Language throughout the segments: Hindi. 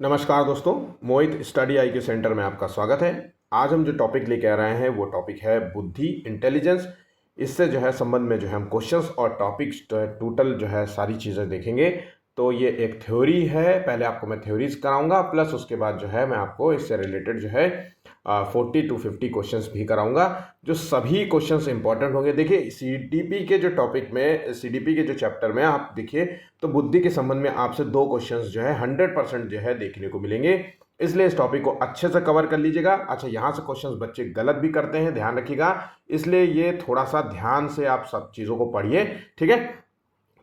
नमस्कार दोस्तों, मोहित स्टडी आई के सेंटर में आपका स्वागत है। आज हम जो टॉपिक लेके आ रहे हैं वो टॉपिक है बुद्धि, इंटेलिजेंस। इससे जो है संबंध में जो है हम क्वेश्चंस और टॉपिक्स टोटल जो है सारी चीज़ें देखेंगे। तो ये एक थ्योरी है, पहले आपको मैं थ्योरीज कराऊंगा, प्लस उसके बाद जो है मैं आपको इससे रिलेटेड जो है 40 to 50 क्वेश्चंस भी कराऊंगा, जो सभी क्वेश्चंस इंपॉर्टेंट होंगे। देखिए सीडीपी के जो टॉपिक में, सीडीपी के जो चैप्टर में आप देखिए तो बुद्धि के संबंध में आपसे 2 क्वेश्चंस जो है 100% जो है देखने को मिलेंगे। इसलिए इस टॉपिक को अच्छे से कवर कर लीजिएगा। अच्छा, यहाँ से क्वेश्चंस बच्चे गलत भी करते हैं, ध्यान रखिएगा, इसलिए ये थोड़ा सा ध्यान से आप सब चीज़ों को पढ़िए, ठीक है।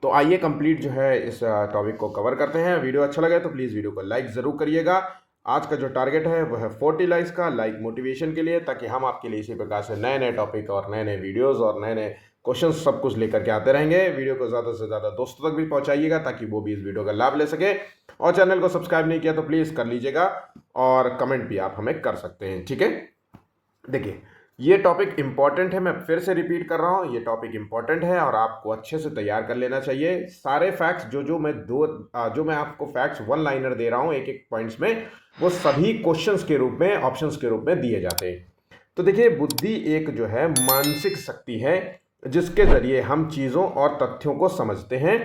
तो आइए कंप्लीट जो है इस टॉपिक को कवर करते हैं। वीडियो अच्छा लगे तो प्लीज़ वीडियो को लाइक ज़रूर करिएगा। आज का जो टारगेट है वो है 40 लाइक्स का, लाइक मोटिवेशन के लिए, ताकि हम आपके लिए इसी प्रकार से नए नए टॉपिक और नए नए वीडियोज़ और नए नए क्वेश्चन सब कुछ लेकर के आते रहेंगे। वीडियो को ज़्यादा से ज़्यादा दोस्तों तक भी पहुंचाइएगा ताकि वो भी इस वीडियो का लाभ ले सके। और चैनल को सब्सक्राइब नहीं किया तो प्लीज़ कर लीजिएगा, और कमेंट भी आप हमें कर सकते हैं, ठीक है। देखिए ये टॉपिक इंपॉर्टेंट है, मैं फिर से रिपीट कर रहा हूँ, ये टॉपिक इंपॉर्टेंट है और आपको अच्छे से तैयार कर लेना चाहिए। सारे फैक्ट्स जो मैं आपको फैक्ट्स वन लाइनर दे रहा हूँ एक एक पॉइंट्स में, वो सभी क्वेश्चंस के रूप में, ऑप्शंस के रूप में दिए जाते हैं। तो देखिए बुद्धि एक जो है मानसिक शक्ति है जिसके जरिए हम चीज़ों और तथ्यों को समझते हैं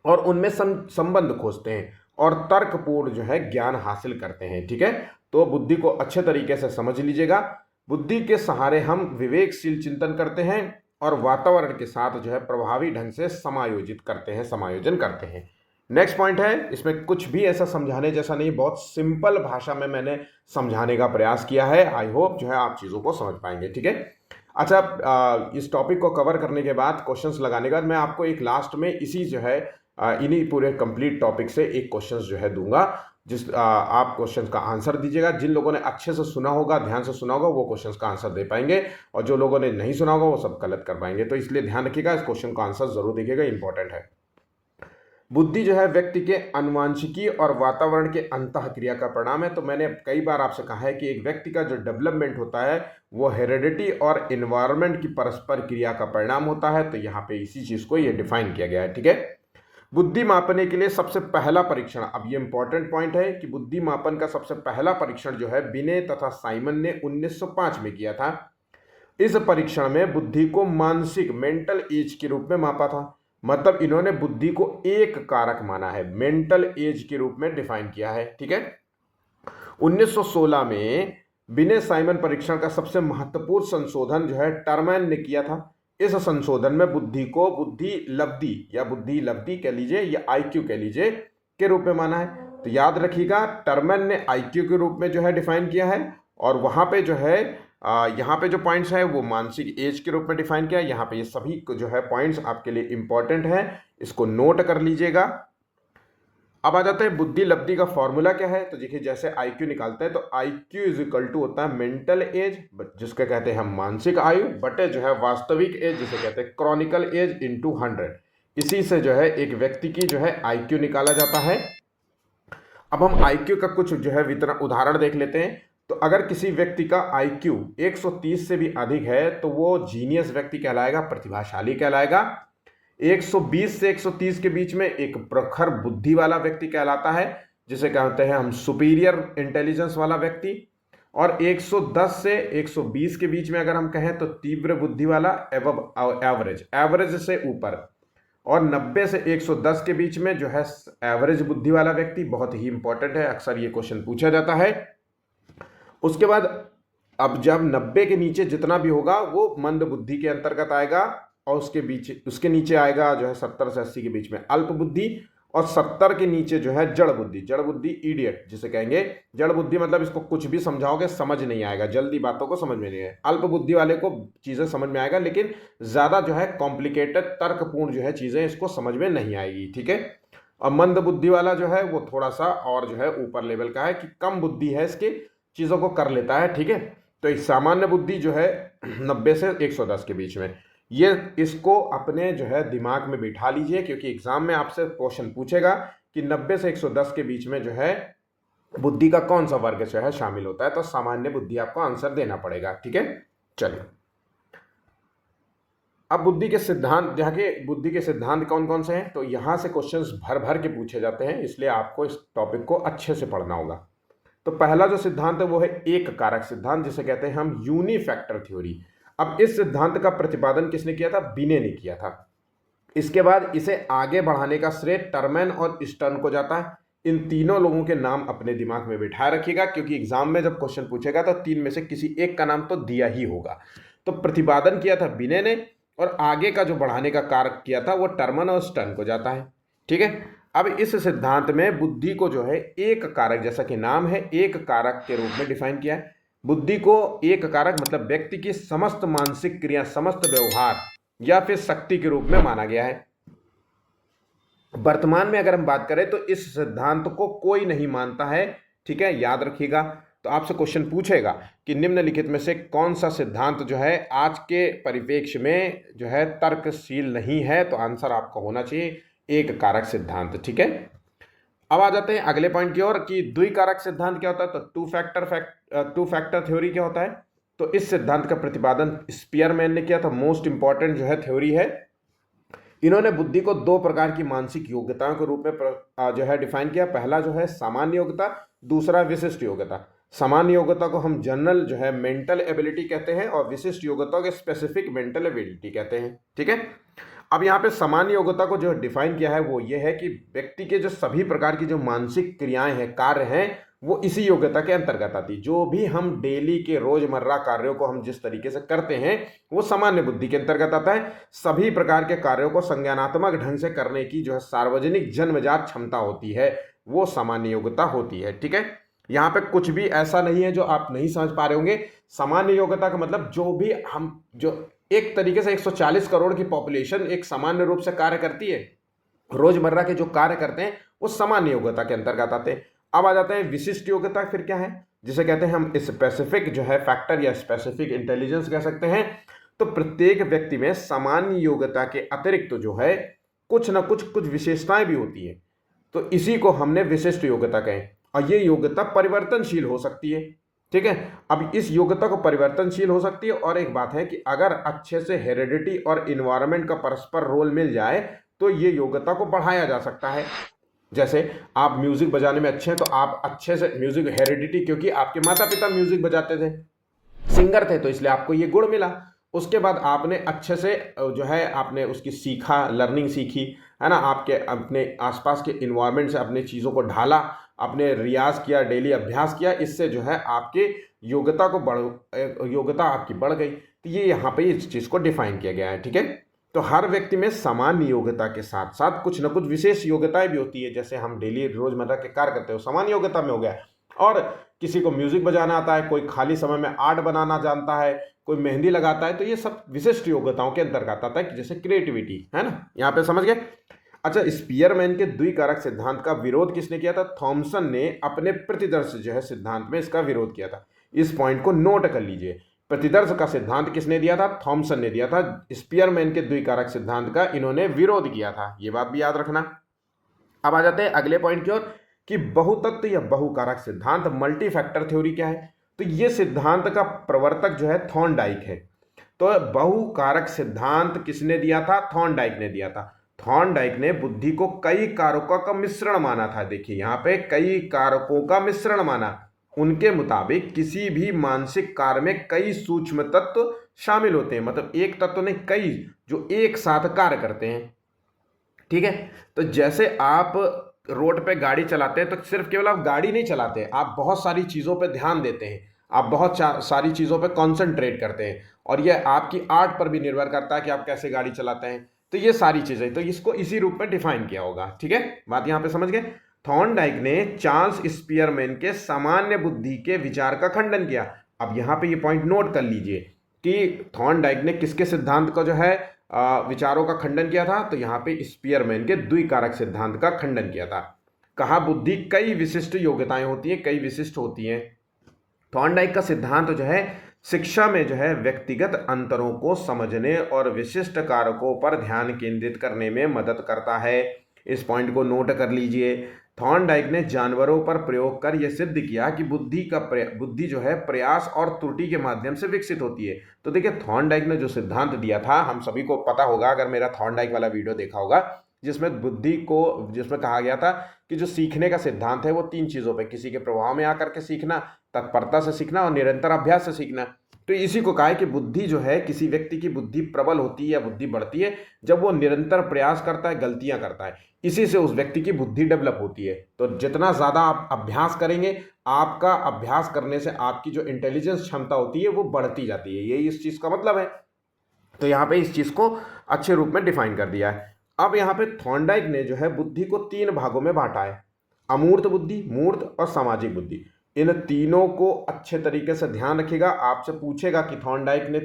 और उनमें संबंध खोजते हैं और तर्कपूर्ण जो है ज्ञान हासिल करते हैं, ठीक है। तो बुद्धि को अच्छे तरीके से समझ लीजिएगा। बुद्धि के सहारे हम विवेकशील चिंतन करते हैं और वातावरण के साथ जो है प्रभावी ढंग से समायोजन करते हैं। नेक्स्ट पॉइंट है, इसमें कुछ भी ऐसा समझाने जैसा नहीं, बहुत सिंपल भाषा में मैंने समझाने का प्रयास किया है। आई होप जो है आप चीज़ों को समझ पाएंगे, ठीक है। अच्छा, इस टॉपिक को कवर करने के बाद, क्वेश्चंस लगाने के बाद, मैं आपको एक लास्ट में इसी जो है इन्हीं पूरे कंप्लीट टॉपिक से एक क्वेश्चन जो है दूंगा, आप क्वेश्चन का आंसर दीजिएगा। जिन लोगों ने अच्छे से सुना होगा, ध्यान से सुना होगा, वो क्वेश्चन का आंसर दे पाएंगे, और जो लोगों ने नहीं सुना होगा वो सब गलत कर पाएंगे। तो इसलिए ध्यान रखिएगा, इस क्वेश्चन का आंसर जरूर देखिएगा, इंपॉर्टेंट है। बुद्धि जो है व्यक्ति के अनुवांशिकी और वातावरण के अंतःक्रिया का परिणाम है। तो मैंने कई बार आपसे कहा है कि एक व्यक्ति का जो डेवलपमेंट होता है वो हेरेडिटी और इन्वायरमेंट की परस्पर क्रिया का परिणाम होता है। तो यहाँ पे इसी चीज को ये डिफाइन किया गया है, ठीक है। बुद्धि मापने के लिए सबसे पहला परीक्षण, अब ये इंपॉर्टेंट पॉइंट है कि बुद्धि मापन का सबसे पहला परीक्षण जो है बिने तथा साइमन ने 1905 में किया था। इस परीक्षण में बुद्धि को मानसिक, मेंटल एज के रूप में मापा था। मतलब इन्होंने बुद्धि को एक कारक माना है, मेंटल एज के रूप में डिफाइन किया है, ठीक है। 1916 में बिने साइमन परीक्षण का सबसे महत्वपूर्ण संशोधन जो है टर्मैन ने किया था। इस संशोधन में बुद्धि को बुद्धि लब्धि कह लीजिए या आईक्यू कह लीजिए के रूप में माना है। तो याद रखिएगा, टर्मैन ने आईक्यू के रूप में जो है डिफाइन किया है, और वहां पे जो है यहाँ पे जो पॉइंट्स है वो मानसिक एज के रूप में डिफाइन किया है। यहाँ पे ये सभी जो है पॉइंट्स आपके लिए इंपॉर्टेंट है, इसको नोट कर लीजिएगा। अब आ जाते हैं बुद्धि लब्धि का फॉर्मूला क्या है। तो देखिए, जैसे आईक्यू निकालते हैं तो आईक्यू इज इक्वल टू होता है मेंटल एज, जिसके कहते हैं हम मानसिक आयु, बटे जो है वास्तविक एज, जिसे कहते हैं क्रॉनिकल एज, इंटू 100। इसी से जो है एक व्यक्ति की जो है आईक्यू निकाला जाता है। अब हम आईक्यू का कुछ जो है वितरण उदाहरण देख लेते हैं। तो अगर किसी व्यक्ति का आईक्यू 130 से भी अधिक है तो वो जीनियस व्यक्ति कहलाएगा, प्रतिभाशाली कहलाएगा। 120 से 130 के बीच में एक प्रखर बुद्धि वाला व्यक्ति कहलाता है, जिसे कहते हैं हम सुपीरियर इंटेलिजेंस वाला व्यक्ति। और 110 से 120 के बीच में अगर हम कहें तो तीव्र बुद्धि वाला, एवरेज से ऊपर। और 90 से 110 के बीच में जो है एवरेज बुद्धि वाला व्यक्ति, बहुत ही इंपॉर्टेंट है, अक्सर ये क्वेश्चन पूछा जाता है। उसके बाद अब जब 90 के नीचे जितना भी होगा वो मंद बुद्धि के अंतर्गत आएगा, और उसके नीचे आएगा जो है 70 से 80 के बीच में अल्प बुद्धि, और 70 के नीचे जो है जड़ बुद्धि इडियट जिसे कहेंगे। जड़ बुद्धि मतलब इसको कुछ भी समझाओगे समझ नहीं आएगा, जल्दी बातों को समझ में नहीं आएगा। अल्प बुद्धि वाले को चीजें समझ में आएगा, लेकिन ज्यादा जो है कॉम्प्लिकेटेड तर्कपूर्ण जो है चीजें इसको समझ में नहीं आएगी, ठीक है। और मंद बुद्धि वाला जो है वो थोड़ा सा और जो है ऊपर लेवल का है, कि कम बुद्धि है, इसके चीजों को कर लेता है, ठीक है। तो एक सामान्य बुद्धि जो है 90 से 110 के बीच में, ये इसको अपने जो है दिमाग में बिठा लीजिए, क्योंकि एग्जाम में आपसे क्वेश्चन पूछेगा कि 90 से 110 के बीच में जो है बुद्धि का कौन सा वर्ग जो है शामिल होता है। तो सामान्य बुद्धि आपको आंसर देना पड़ेगा, ठीक है। चलिए अब बुद्धि के सिद्धांत, यहाँ के बुद्धि के सिद्धांत कौन कौन से हैं, तो यहाँ से क्वेश्चंस भर भर के पूछे जाते हैं, इसलिए आपको इस टॉपिक को अच्छे से पढ़ना होगा। तो पहला जो सिद्धांत है वो है एक कारक सिद्धांत, जिसे कहते हैं हम यूनिफैक्टर थ्योरी। अब इस सिद्धांत का प्रतिपादन किसने किया था? बिने ने किया था। इसके बाद इसे आगे बढ़ाने का श्रेय टर्मेन और स्टर्न को जाता है। इन तीनों लोगों के नाम अपने दिमाग में बिठाए रखिएगा, क्योंकि एग्जाम में जब क्वेश्चन पूछेगा तो तीन में से किसी एक का नाम तो दिया ही होगा। तो प्रतिपादन किया था बिने ने, और आगे का जो बढ़ाने का कार्य किया था वो टर्मन और स्टर्न को जाता है। ठीक है, अब इस सिद्धांत में बुद्धि को जो है एक कारक, जैसा कि नाम है, एक कारक के रूप में डिफाइन किया है। बुद्धि को एक कारक मतलब व्यक्ति की समस्त मानसिक क्रिया, समस्त व्यवहार या फिर शक्ति के रूप में माना गया है। वर्तमान में अगर हम बात करें तो इस सिद्धांत को कोई नहीं मानता है। ठीक है, याद रखिएगा। तो आपसे क्वेश्चन पूछेगा कि निम्नलिखित में से कौन सा सिद्धांत जो है आज के परिप्रेक्ष्य में जो है तर्कशील नहीं है, तो आंसर आपका होना चाहिए एक कारक सिद्धांत। ठीक है, अब आ जाते हैं अगले पॉइंट की ओर कि द्विकारक सिद्धांत क्या होता है। तो टू फैक्टर थ्योरी क्या होता है? तो इस सिद्धांत का प्रतिपादन स्पीयरमैन ने किया था। मोस्ट इंपॉर्टेंट जो है थ्योरी है। इन्होंने बुद्धि को दो प्रकार की मानसिक योग्यताओं के रूप में जो है डिफाइन किया। पहला जो है सामान्य योग्यता, दूसरा विशिष्ट योग्यता। सामान्य योग्यता को हम जनरल जो है मेंटल एबिलिटी कहते हैं, और विशिष्ट योग्यता को स्पेसिफिक मेंटल एबिलिटी कहते हैं। ठीक है, अब यहाँ पे सामान्य योग्यता को जो डिफाइन किया है वो ये है कि व्यक्ति के जो सभी प्रकार की जो मानसिक क्रियाएं हैं, कार्य हैं, वो इसी योग्यता के अंतर्गत आती। जो भी हम डेली के रोजमर्रा कार्यों को हम जिस तरीके से करते हैं वो सामान्य बुद्धि के अंतर्गत आता है। सभी प्रकार के कार्यों को संज्ञानात्मक ढंग से करने की जो है सार्वजनिक जन्मजात क्षमता होती है, वो सामान्य योग्यता होती है। ठीक है, यहाँ पे कुछ भी ऐसा नहीं है जो आप नहीं समझ पा रहे होंगे। सामान्य योग्यता का मतलब जो भी हम, जो एक तरीके से 140 करोड़ की पॉपुलेशन एक सामान्य रूप से कार्य करती है, रोजमर्रा के जो कार्य करते हैं वो सामान्य योग्यता के अंतर्गत आते हैं। अब आ जाते हैं विशिष्ट योग्यता। फिर क्या है? जिसे कहते हैं हम स्पेसिफिक जो है फैक्टर या स्पेसिफिक इंटेलिजेंस कह सकते हैं। तो प्रत्येक व्यक्ति में सामान्य योग्यता के अतिरिक्त तो जो है कुछ ना कुछ विशेषताएं भी होती है, तो इसी को हमने विशिष्ट योग्यता कहें। और ये योग्यता परिवर्तनशील हो सकती है। ठीक है, अब इस योग्यता को परिवर्तनशील हो सकती है। और एक बात है कि अगर अच्छे से हेरिडिटी और इन्वायरमेंट का परस्पर रोल मिल जाए तो ये योग्यता को बढ़ाया जा सकता है। जैसे आप म्यूजिक बजाने में अच्छे हैं तो आप अच्छे से म्यूजिक हेरिडिटी, क्योंकि आपके माता पिता म्यूजिक बजाते थे, सिंगर थे, तो इसलिए आपको ये गुण मिला। उसके बाद आपने अच्छे से जो है आपने उसकी सीखा, लर्निंग सीखी, है ना, आपके अपने आसपास के इन्वायरमेंट से अपने चीज़ों को ढाला, आपने रियाज किया, डेली अभ्यास किया, इससे जो है आपके योग्यता आपकी बढ़ गई। तो ये यहाँ पे इस चीज़ को डिफाइन किया गया है। ठीक है, तो हर व्यक्ति में सामान्य योग्यता के साथ साथ कुछ न कुछ विशेष योग्यताएं भी होती है। जैसे हम डेली रोजमर्रा के कार्य करते हो, सामान्य योग्यता में हो गया। और किसी को म्यूजिक बजाना आता है, कोई खाली समय में आर्ट बनाना जानता है, कोई मेहंदी लगाता है, तो ये सब विशिष्ट योग्यताओं के अंतर्गत आता है, जैसे क्रिएटिविटी, है ना। यहाँ पे समझ गए? अच्छा, स्पीयरमैन के द्विकारक सिद्धांत का विरोध किसने किया था? थॉमसन ने अपने प्रतिदर्श जो है सिद्धांत में इसका विरोध किया था। इस पॉइंट को नोट कर लीजिए। प्रतिदर्श का सिद्धांत किसने दिया था? थॉमसन ने दिया था। स्पीयरमैन के द्विकारक सिद्धांत का इन्होंने विरोध किया था, ये बात भी याद रखना। अब आ जाते हैं अगले पॉइंट की ओर कि बहुतत्व या बहुकारक सिद्धांत, मल्टी फैक्टर थ्योरी क्या है। तो ये सिद्धांत का प्रवर्तक जो है थॉर्नडाइक है। तो बहुकारक सिद्धांत किसने दिया था? थॉर्नडाइक ने दिया था। थॉर्नडाइक ने बुद्धि को कई कारकों का मिश्रण माना था। देखिए यहाँ पे कई कारकों का मिश्रण माना। उनके मुताबिक किसी भी मानसिक कार्य में कई सूक्ष्म तत्व शामिल होते हैं, मतलब एक तत्व नहीं, कई जो एक साथ कार्य करते हैं। ठीक है, तो जैसे आप रोड पे गाड़ी चलाते हैं तो सिर्फ केवल आप गाड़ी नहीं चलाते, आप बहुत सारी चीज़ों पे ध्यान देते हैं, आप बहुत सारी चीज़ों पे कंसंट्रेट करते हैं, और यह आपकी आर्ट पर भी निर्भर करता है कि आप कैसे गाड़ी चलाते हैं। तो ये सारी चीज़ें, तो इसको इसी रूप में डिफाइन किया होगा। ठीक है, बात यहाँ पे समझ गए। थॉर्नडाइक ने चार्ल्स स्पीयरमैन के सामान्य बुद्धि के विचार का खंडन किया। अब यहाँ पे ये पॉइंट नोट कर लीजिए कि थॉर्नडाइक ने किसके सिद्धांत का जो है विचारों का खंडन किया था? तो यहाँ पे स्पीयरमैन के द्विकारक सिद्धांत का खंडन किया था। कहा बुद्धि कई विशिष्ट योग्यताएं होती हैं, कई विशिष्ट होती हैं। थॉर्नडाइक का सिद्धांत जो है शिक्षा में जो है व्यक्तिगत अंतरों को समझने और विशिष्ट कारकों पर ध्यान केंद्रित करने में मदद करता है। इस पॉइंट को नोट कर लीजिए। थॉर्नडाइक ने जानवरों पर प्रयोग कर यह सिद्ध किया कि बुद्धि जो है प्रयास और त्रुटि के माध्यम से विकसित होती है। तो देखिए थॉर्नडाइक ने जो सिद्धांत दिया था, हम सभी को पता होगा अगर मेरा थॉर्नडाइक वाला वीडियो देखा होगा, जिसमें कहा गया था कि जो सीखने का सिद्धांत है वो 3 चीजों पे, किसी के प्रभाव में आकर के सीखना, तत्परता से सीखना और निरंतर अभ्यास से सीखना। तो इसी को कहा है कि बुद्धि जो है, किसी व्यक्ति की बुद्धि प्रबल होती है या बुद्धि बढ़ती है जब वो निरंतर प्रयास करता है, गलतियां करता है, इसी से उस व्यक्ति की बुद्धि डेवलप होती है। तो जितना ज्यादा आप अभ्यास करेंगे, आपका अभ्यास करने से आपकी जो इंटेलिजेंस क्षमता होती है वो बढ़ती जाती है, यही इस चीज का मतलब है। तो यहाँ पे इस चीज को अच्छे रूप में डिफाइन कर दिया है। अब यहाँ पे थॉर्नडाइक ने जो है बुद्धि को 3 भागों में बांटा है, अमूर्त बुद्धि, मूर्त और सामाजिक बुद्धि। इन तीनों को अच्छे तरीके से ध्यान रखिएगा। आपसे पूछेगा कि थॉर्नडाइक ने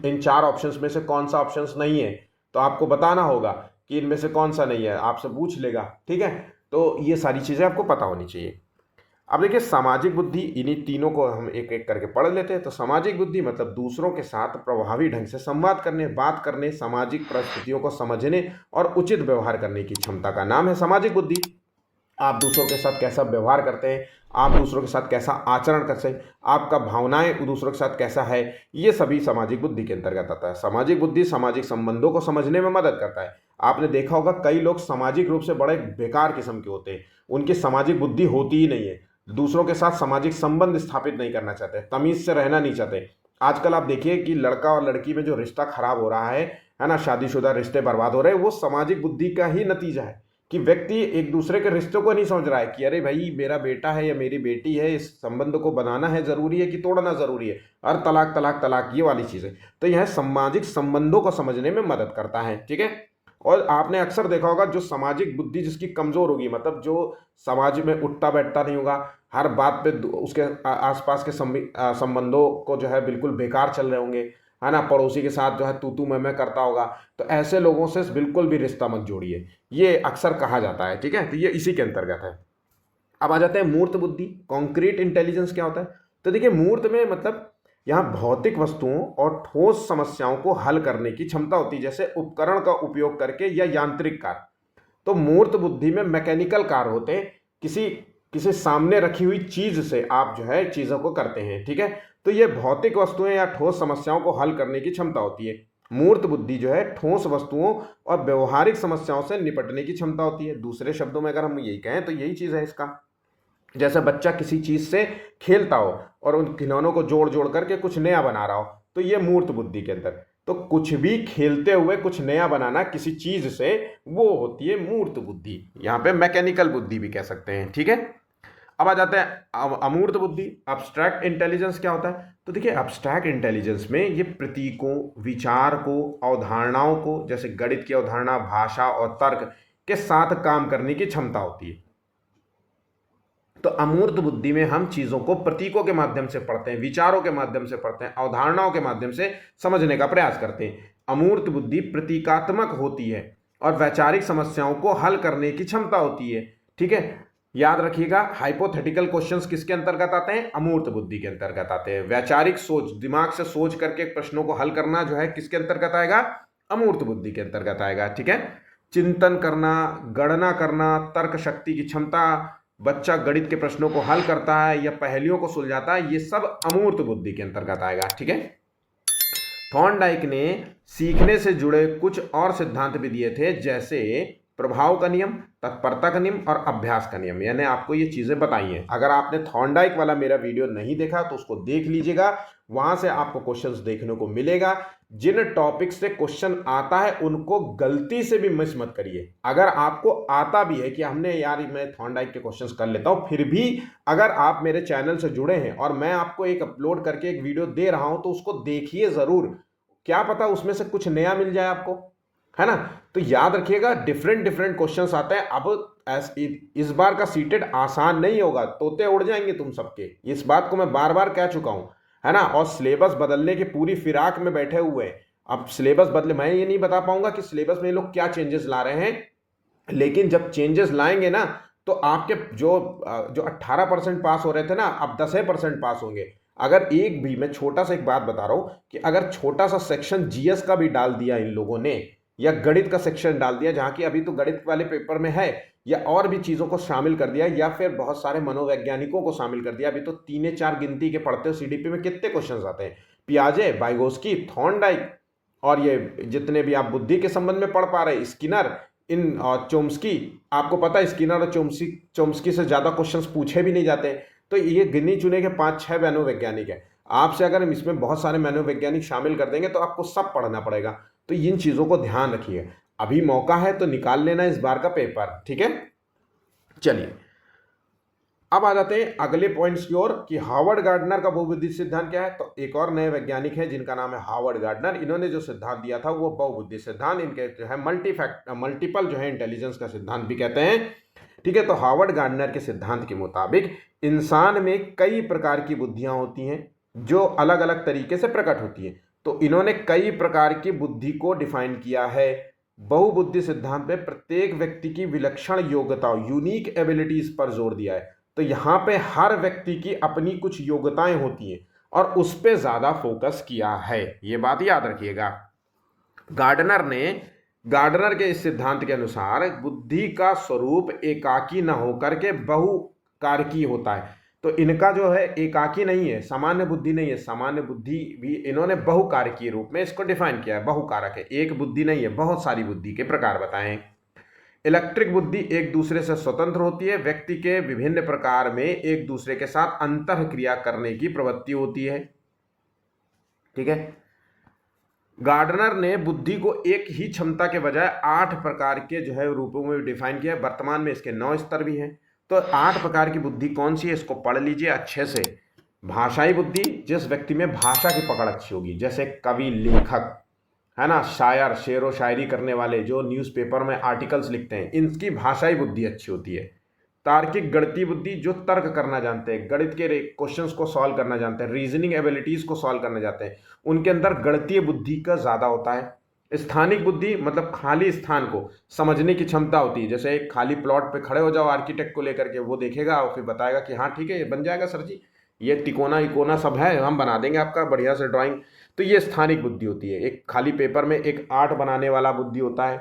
इन 4 ऑप्शंस में से कौन सा ऑप्शंस नहीं है, तो आपको बताना होगा कि इनमें से कौन सा नहीं है, आपसे पूछ लेगा, ठीक है। तो ये सारी चीजें आपको पता होनी चाहिए। अब देखिए सामाजिक बुद्धि, इन्हीं तीनों को हम एक एक करके पढ़ लेते हैं। तो सामाजिक बुद्धि मतलब दूसरों के साथ प्रभावी ढंग से संवाद करने, बात करने, सामाजिक परिस्थितियों को समझने और उचित व्यवहार करने की क्षमता का नाम है सामाजिक बुद्धि। आप दूसरों के साथ कैसा व्यवहार करते हैं, आप दूसरों के साथ कैसा आचरण करते हैं, आपका भावनाएं दूसरों के साथ कैसा है, ये सभी सामाजिक बुद्धि के अंतर्गत आता है। सामाजिक बुद्धि सामाजिक संबंधों को समझने में मदद करता है। आपने देखा होगा कई लोग सामाजिक रूप से बड़े बेकार किस्म के होते हैं, उनकी सामाजिक बुद्धि होती ही नहीं है, दूसरों के साथ सामाजिक संबंध स्थापित नहीं करना चाहते, तमीज से रहना नहीं चाहते। आजकल आप देखिए कि लड़का और लड़की में जो रिश्ता खराब हो रहा है ना, शादीशुदा रिश्ते बर्बाद हो रहे हैं, वो सामाजिक बुद्धि का ही नतीजा है कि व्यक्ति एक दूसरे के रिश्तों को नहीं समझ रहा है कि अरे भाई मेरा बेटा है या मेरी बेटी है, इस संबंध को बनाना है जरूरी है कि तोड़ना जरूरी है, और तलाक तलाक तलाक ये वाली चीजें। तो यह सामाजिक संबंधों को समझने में मदद करता है, ठीक है। और आपने अक्सर देखा होगा जो सामाजिक बुद्धि जिसकी कमजोर होगी, मतलब जो समाज में उठता बैठता नहीं होगा, हर बात पे उसके आसपास के संबंधों को जो है बिल्कुल बेकार चल रहे होंगे, है ना, पड़ोसी के साथ जो है तू तू मैं करता होगा, तो ऐसे लोगों से बिल्कुल भी रिश्ता मत जोड़िए, ये अक्सर कहा जाता है, ठीक है। तो ये इसी के अंतर्गत है। अब आ जाते हैं मूर्त बुद्धि, कॉन्क्रीट इंटेलिजेंस क्या होता है। तो देखिए मूर्त में मतलब यहाँ भौतिक वस्तुओं और ठोस समस्याओं को हल करने की क्षमता होती है, जैसे उपकरण का उपयोग करके या यांत्रिक कार्य। तो मूर्त बुद्धि में मैकेनिकल कार्य होते हैं, किसी किसी सामने रखी हुई चीज से आप जो है चीजों को करते हैं, ठीक है। तो ये भौतिक वस्तुएं या ठोस समस्याओं को हल करने की क्षमता होती है। मूर्त बुद्धि जो है ठोस वस्तुओं और व्यवहारिक समस्याओं से निपटने की क्षमता होती है। दूसरे शब्दों में अगर हम यही कहें तो यही चीज है इसका। जैसे बच्चा किसी चीज से खेलता हो और उन खिलौनों को जोड़ जोड़ करके कुछ नया बना रहा हो, तो ये मूर्त बुद्धि के अंदर। तो कुछ भी खेलते हुए कुछ नया बनाना किसी चीज से, वो होती है मूर्त बुद्धि। यहाँ पे मैकेनिकल बुद्धि भी कह सकते हैं, ठीक है। अब आ जाते हैं अमूर्त बुद्धि, अब्स्ट्रैक्ट इंटेलिजेंस क्या होता है। तो देखिए अब्स्ट्रैक्ट इंटेलिजेंस में ये प्रतीकों, विचार को, अवधारणाओं को, जैसे गणित की अवधारणा, भाषा और तर्क के साथ काम करने की क्षमता होती है। तो अमूर्त बुद्धि में हम चीजों को प्रतीकों के माध्यम से पढ़ते हैं, विचारों के माध्यम से पढ़ते हैं, अवधारणाओं के माध्यम से समझने का प्रयास करते हैं। अमूर्त बुद्धि प्रतीकात्मक होती है और वैचारिक समस्याओं को हल करने की क्षमता होती है, ठीक है। याद रखिएगा हाइपोथेटिकल क्वेश्चंस किसके अंतर्गत आते हैं, अमूर्त बुद्धि के अंतर्गत आते हैं। वैचारिक सोच, दिमाग से सोच करके प्रश्नों को हल करना जो है किसके अंतर्गत आएगा, अमूर्त बुद्धि के अंतर्गत आएगा, ठीक है। चिंतन करना, गणना करना, तर्क शक्ति की क्षमता, बच्चा गणित के प्रश्नों को हल करता है या पहेलियों को सुलझाता है, ये सब अमूर्त बुद्धि के अंतर्गत आएगा, ठीक है। थॉर्नडाइक ने सीखने से जुड़े कुछ और सिद्धांत भी दिए थे, जैसे प्रभाव का नियम, तत्परता का नियम और अभ्यास का नियम। यानी आपको ये चीजें बताई हैं। अगर आपने थॉर्नडाइक वाला मेरा वीडियो नहीं देखा तो उसको देख लीजिएगा, वहां से आपको क्वेश्चंस देखने को मिलेगा। जिन टॉपिक से क्वेश्चन आता है उनको गलती से भी मिस मत करिए। अगर आपको आता भी है कि हमने यार मैं थॉर्नडाइक के क्वेश्चंस कर लेता हूं, फिर भी अगर आप मेरे चैनल से जुड़े हैं और मैं आपको एक अपलोड करके एक वीडियो दे रहा हूं, तो उसको देखिए जरूर, क्या पता उसमें से कुछ नया मिल जाए आपको, है ना। तो याद रखिएगा डिफरेंट क्वेश्चंस आते हैं। अब इस बार का सीटेट आसान नहीं होगा, तोते उड़ जाएंगे तुम सबके, इस बात को मैं बार बार कह चुका हूं, है ना। और सिलेबस बदलने के पूरी फिराक में बैठे हुए हैं। अब सिलेबस बदले, मैं ये नहीं बता पाऊंगा कि सिलेबस में ये लोग क्या चेंजेस ला रहे हैं, लेकिन जब चेंजेस लाएंगे ना, तो आपके जो 18% पास हो रहे थे ना, अब 10% पास होंगे। अगर एक भी, मैं छोटा सा एक बात बता रहा हूं कि अगर छोटा सा सेक्शन जीएस का भी डाल दिया इन लोगों ने, या गणित का सेक्शन डाल दिया, जहां की अभी तो गणित वाले पेपर में है, या और भी चीजों को शामिल कर दिया, या फिर बहुत सारे मनोवैज्ञानिकों को शामिल कर दिया। अभी तो 3 4 गिनती के पढ़ते हो, सीडीपी में कितने क्वेश्चन आते हैं, पियाजे, वाइगोस्की, थॉर्नडाइक, और ये जितने भी आप बुद्धि के संबंध में पढ़ पा रहे, स्किनर, इन और चोम्स्की। आपको पता है स्किनर और चोम्स्की से ज्यादा क्वेश्चंस पूछे भी नहीं जाते। तो ये गिने चुने के 5 6 मनोवैज्ञानिक है। आपसे अगर हम इसमें बहुत सारे मनोवैज्ञानिक शामिल कर देंगे तो आपको सब पढ़ना पड़ेगा। तो इन चीजों को ध्यान रखिए, अभी मौका है तो निकाल लेना इस बार का पेपर, ठीक है। चलिए अब आ जाते हैं अगले पॉइंट्स की ओर कि हार्वर्ड गार्डनर का बहुबुद्धि सिद्धांत क्या है। तो एक और नए वैज्ञानिक है जिनका नाम है हार्वर्ड गार्डनर। इन्होंने जो सिद्धांत दिया था वो बहुबुद्धि सिद्धांत, इनके जो है मल्टीपल जो है इंटेलिजेंस का सिद्धांत भी कहते हैं, ठीक है। तो हार्वर्ड गार्डनर के सिद्धांत के मुताबिक इंसान में कई प्रकार की बुद्धियां होती हैं जो अलग अलग तरीके से प्रकट होती है। तो इन्होंने कई प्रकार की बुद्धि को डिफाइन किया है। बहुबुद्धि सिद्धांत में प्रत्येक व्यक्ति की विलक्षण योग्यताओं, यूनिक एबिलिटीज पर जोर दिया है। तो यहां पे हर व्यक्ति की अपनी कुछ योग्यताएं होती हैं और उस पर ज्यादा फोकस किया है, ये बात याद रखिएगा। गार्डनर के इस सिद्धांत के अनुसार बुद्धि का स्वरूप एकाकी न होकर के बहुकारकी होता है। तो इनका जो है एकाकी नहीं है, सामान्य बुद्धि नहीं है, सामान्य बुद्धि भी इन्होंने बहुकारकीय रूप में इसको डिफाइन किया है। बहुकारक है, एक बुद्धि नहीं है, बहुत सारी बुद्धि के प्रकार बताएं। इलेक्ट्रिक बुद्धि एक दूसरे से स्वतंत्र होती है, व्यक्ति के विभिन्न प्रकार में एक दूसरे के साथ अंतर क्रिया करने की प्रवृत्ति होती है, ठीक है। गार्डनर ने बुद्धि को एक ही क्षमता के बजाय 8 प्रकार के जो है रूपों में डिफाइन किया है। वर्तमान में इसके 9 स्तर भी हैं। तो 8 प्रकार की बुद्धि कौन सी है, इसको पढ़ लीजिए अच्छे से। भाषाई बुद्धि, जिस व्यक्ति में भाषा की पकड़ अच्छी होगी, जैसे कवि, लेखक, है ना, शायर, शेर व शायरी करने वाले, जो न्यूज़पेपर में आर्टिकल्स लिखते हैं, इनकी भाषाई बुद्धि अच्छी होती है। तार्किक गणितीय बुद्धि, जो तर्क करना जानते हैं, गणित के क्वेश्चंस को सॉल्व करना जानते हैं, रीजनिंग एबिलिटीज को सॉल्व करना जानते हैं, उनके अंदर गणितीय बुद्धि का ज्यादा होता है। स्थानिक बुद्धि मतलब खाली स्थान को समझने की क्षमता होती है। जैसे एक खाली प्लॉट पे खड़े हो जाओ आर्किटेक्ट को लेकर के, वो देखेगा और फिर बताएगा कि हाँ ठीक है ये बन जाएगा सर जी, ये तिकोना इकोना सब है, हम बना देंगे आपका बढ़िया से ड्राइंग। तो ये स्थानिक बुद्धि होती है। एक खाली पेपर में एक आर्ट बनाने वाला बुद्धि होता है,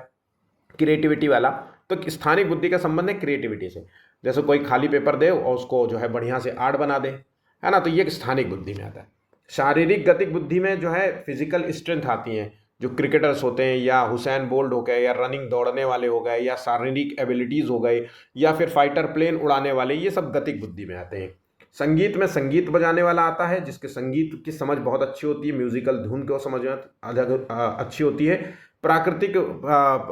क्रिएटिविटी वाला। तो स्थानिक बुद्धि का संबंध है क्रिएटिविटी से। जैसे कोई खाली पेपर दे और उसको जो है बढ़िया से आर्ट बना दे, है ना, तो ये स्थानिक बुद्धि में आता है। शारीरिक गतिक बुद्धि में जो है फिजिकल स्ट्रेंथ आती है, जो क्रिकेटर्स होते हैं, या हुसैन बोल्ट हो गए, या रनिंग दौड़ने वाले हो गए, या शारीरिक एबिलिटीज हो गई, या फिर फाइटर प्लेन उड़ाने वाले, ये सब गतिक बुद्धि में आते हैं। संगीत में संगीत बजाने वाला आता है, जिसके संगीत की समझ बहुत अच्छी होती है, म्यूजिकल धुन को समझ अच्छी होती है। प्राकृतिक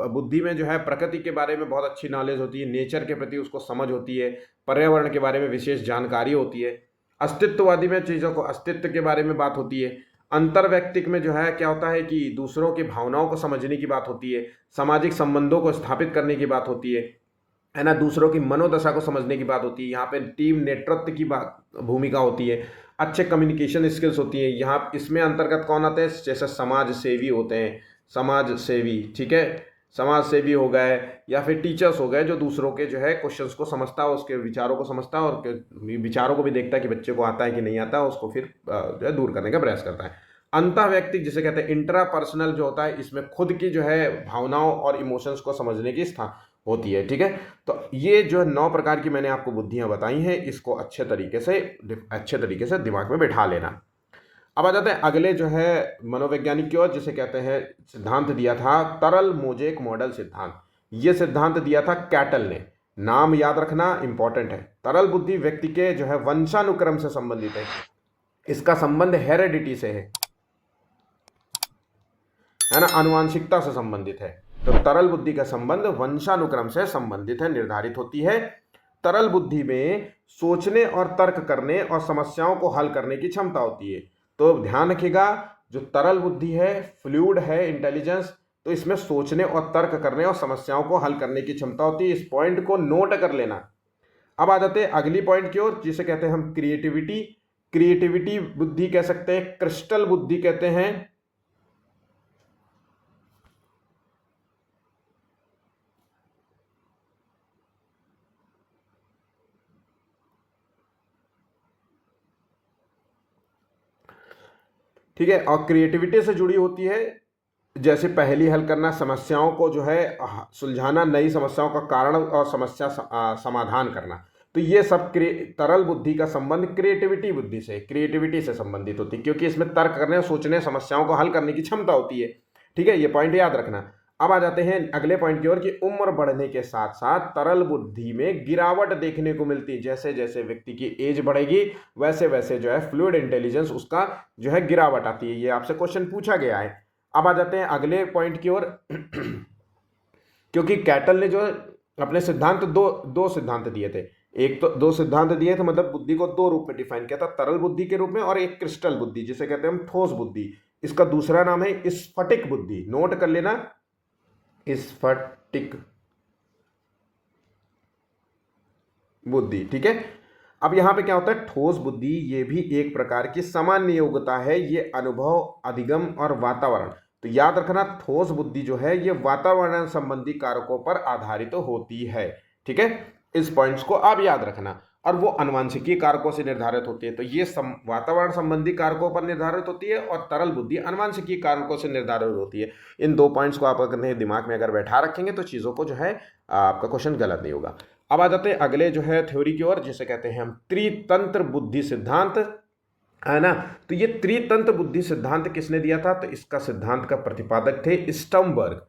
बुद्धि में जो है प्रकृति के बारे में बहुत अच्छी नॉलेज होती है, नेचर के प्रति उसको समझ होती है, पर्यावरण के बारे में विशेष जानकारी होती है। अस्तित्ववादी में चीज़ों को अस्तित्व के बारे में बात होती है। अंतर्वैयक्तिक में जो है क्या होता है कि दूसरों की भावनाओं को समझने की बात होती है, सामाजिक संबंधों को स्थापित करने की बात होती है ना, दूसरों की मनोदशा को समझने की बात होती है। यहाँ पे टीम नेतृत्व की बात भूमिका होती है, अच्छे कम्युनिकेशन स्किल्स होती है। यहाँ इसमें अंतर्गत कौन आते हैं, जैसे समाज सेवी होते हैं, समाज सेवी, ठीक है, समाज सेवी हो गए, या फिर टीचर्स हो गए, जो दूसरों के जो है क्वेश्चंस को समझता है, उसके विचारों को समझता है, और विचारों को भी देखता है कि बच्चे को आता है कि नहीं आता, उसको फिर जो है दूर करने का प्रयास करता है। अंतःवैयक्तिक जिसे कहते हैं इंट्रापर्सनल जो होता है, इसमें खुद की जो है भावनाओं और इमोशंस को समझने की स्थान होती है, ठीक है। तो ये जो 9 प्रकार की मैंने आपको बुद्धियां बताई हैं, इसको अच्छे तरीके से दिमाग में बैठा लेना। अब आ जाते हैं अगले जो है मनोवैज्ञानिक की ओर, जिसे कहते हैं सिद्धांत दिया था तरल मोजेक मॉडल सिद्धांत। ये सिद्धांत दिया था कैटल ने। नाम याद रखना इंपॉर्टेंट है। तरल बुद्धि व्यक्ति के जो है वंशानुक्रम से संबंधित है, इसका संबंध हेरेडिटी से है ना, अनुवांशिकता से संबंधित है। तो तरल बुद्धि का संबंध वंशानुक्रम से संबंधित है, निर्धारित होती है। तरल बुद्धि में सोचने और तर्क करने और समस्याओं को हल करने की क्षमता होती है। तो ध्यान रखिएगा, जो तरल बुद्धि है, फ्लूइड है इंटेलिजेंस, तो इसमें सोचने और तर्क करने और समस्याओं को हल करने की क्षमता होती है। इस पॉइंट को नोट कर लेना। अब आ जाते हैं अगली पॉइंट की ओर, जिसे कहते हैं हम क्रिएटिविटी। क्रिएटिविटी बुद्धि कह सकते हैं, क्रिस्टल बुद्धि कहते हैं। ठीक है, और क्रिएटिविटी से जुड़ी होती है जैसे पहेली हल करना, समस्याओं को जो है सुलझाना, नई समस्याओं का कारण और समस्या समाधान करना। तो ये सब तरल बुद्धि का संबंध क्रिएटिविटी से संबंधित होती है, क्योंकि इसमें तर्क करने, सोचने, समस्याओं को हल करने की क्षमता होती है। ठीक है, ये पॉइंट याद रखना। अब आ जाते हैं अगले पॉइंट की ओर कि उम्र बढ़ने के साथ साथ तरल बुद्धि में गिरावट देखने को मिलती है। जैसे जैसे व्यक्ति की एज बढ़ेगी वैसे वैसे जो है फ्लूइड इंटेलिजेंस उसका जो है गिरावट आती है। ये आपसे क्वेश्चन पूछा गया है। अब आ जाते हैं अगले पॉइंट की ओर क्योंकि कैटल ने जो अपने सिद्धांत दो सिद्धांत दिए थे। एक तो दो सिद्धांत दिए थे, मतलब बुद्धि को दो रूप में डिफाइन किया था, तरल बुद्धि के रूप में और एक क्रिस्टल बुद्धि जिसे कहते हैं हम ठोस बुद्धि। इसका दूसरा नाम है स्फटिक बुद्धि। नोट कर लेना, स्फटिक बुद्धि। ठीक है, अब यहां पे क्या होता है, ठोस बुद्धि ये भी एक प्रकार की सामान्य योग्यता है। ये अनुभव, अधिगम और वातावरण। तो याद रखना, ठोस बुद्धि जो है ये वातावरण संबंधी कारकों पर आधारित होती है। ठीक है, इस पॉइंट्स को आप याद रखना। और वो अनुवांशिकीय कारकों से निर्धारित होती है। तो ये वातावरण संबंधी कारकों पर निर्धारित होती है और तरल बुद्धि अनुवांशिकीय कारकों से निर्धारित होती है। इन दो पॉइंट्स को आप अपने दिमाग में अगर बैठा रखेंगे तो चीज़ों को जो है आपका क्वेश्चन गलत नहीं होगा। अब आ जाते हैं अगले जो है थ्योरी की ओर, जिसे कहते हैं हम त्रितंत्र बुद्धि सिद्धांत, है ना। तो ये त्रितंत्र बुद्धि सिद्धांत किसने दिया था, तो इसका सिद्धांत का प्रतिपादक थे स्टर्नबर्ग।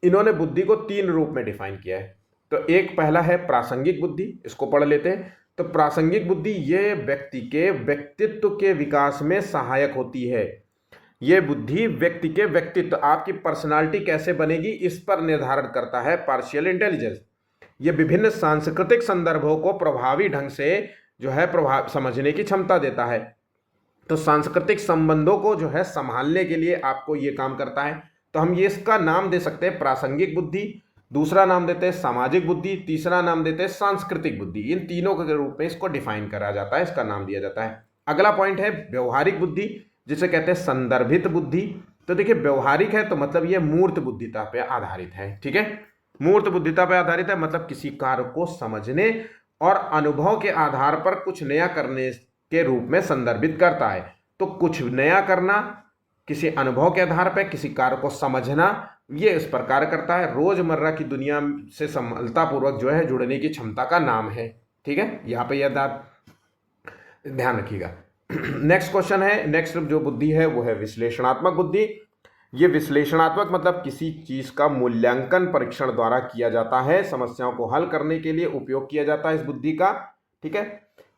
इन्होंने बुद्धि को तीन रूप में डिफाइन किया है। तो एक पहला है प्रासंगिक बुद्धि, इसको पढ़ लेते हैं। तो प्रासंगिक बुद्धि ये व्यक्ति के व्यक्तित्व के विकास में सहायक होती है। ये बुद्धि व्यक्ति के व्यक्तित्व, आपकी पर्सनालिटी कैसे बनेगी इस पर निर्धारण करता है पार्शियल इंटेलिजेंस। ये विभिन्न सांस्कृतिक संदर्भों को प्रभावी ढंग से जो है समझने की क्षमता देता है। तो सांस्कृतिक संबंधों को जो है संभालने के लिए आपको ये काम करता है। तो हम ये इसका नाम दे सकते हैं प्रासंगिक बुद्धि, दूसरा नाम देते हैं सामाजिक बुद्धि, तीसरा नाम देते हैं सांस्कृतिक बुद्धि। इन तीनों के रूप में इसको डिफाइन करा जाता है, इसका नाम दिया जाता है। अगला पॉइंट है व्यवहारिक बुद्धि, जिसे कहते हैं संदर्भित बुद्धि। तो देखिए व्यवहारिक है तो मतलब ये मूर्त बुद्धिता पे आधारित है। ठीक है, मूर्त बुद्धिता पे आधारित है, मतलब किसी कार्य को समझने और अनुभव के आधार पर कुछ नया करने के रूप में संदर्भित करता है। तो कुछ नया करना, किसी अनुभव के आधार पर किसी कार्य को समझना, ये इस प्रकार करता है। रोजमर्रा की दुनिया से समलतापूर्वक जो है जुड़ने की क्षमता का नाम है। ठीक है, यहाँ पे यह ध्यान रखिएगा। नेक्स्ट क्वेश्चन है, नेक्स्ट जो बुद्धि है वो है विश्लेषणात्मक बुद्धि। ये विश्लेषणात्मक मतलब किसी चीज का मूल्यांकन परीक्षण द्वारा किया जाता है, समस्याओं को हल करने के लिए उपयोग किया जाता है इस बुद्धि का। ठीक है,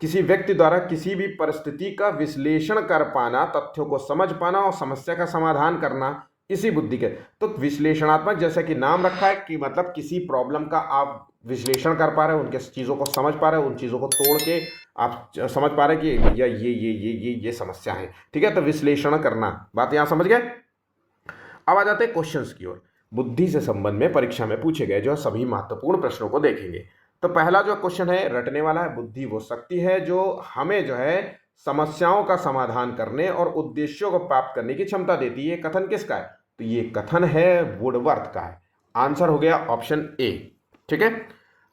किसी व्यक्ति द्वारा किसी भी परिस्थिति का विश्लेषण कर पाना, तथ्यों को समझ पाना और समस्या का समाधान करना, इसी बुद्धि के। तो विश्लेषणात्मक जैसा कि नाम रखा है कि मतलब किसी प्रॉब्लम का आप विश्लेषण कर पा रहे हो, उनके चीज़ों को समझ पा रहे हो, उन चीज़ों को तोड़ के आप समझ पा रहे हैं कि भैया ये समस्या है। ठीक है, तो विश्लेषण करना, बात यहाँ समझ गए। अब आ जाते हैं क्वेश्चंस की ओर। बुद्धि से संबंध में परीक्षा में पूछे गए जो सभी महत्वपूर्ण प्रश्नों को देखेंगे। तो पहला जो क्वेश्चन है रटने वाला है, बुद्धि वो शक्ति है जो हमें जो है समस्याओं का समाधान करने और उद्देश्यों को प्राप्त करने की क्षमता देती है। कथन किसका है, तो ये कथन है वुडवर्थ का है। आंसर हो गया ऑप्शन ए। ठीक है,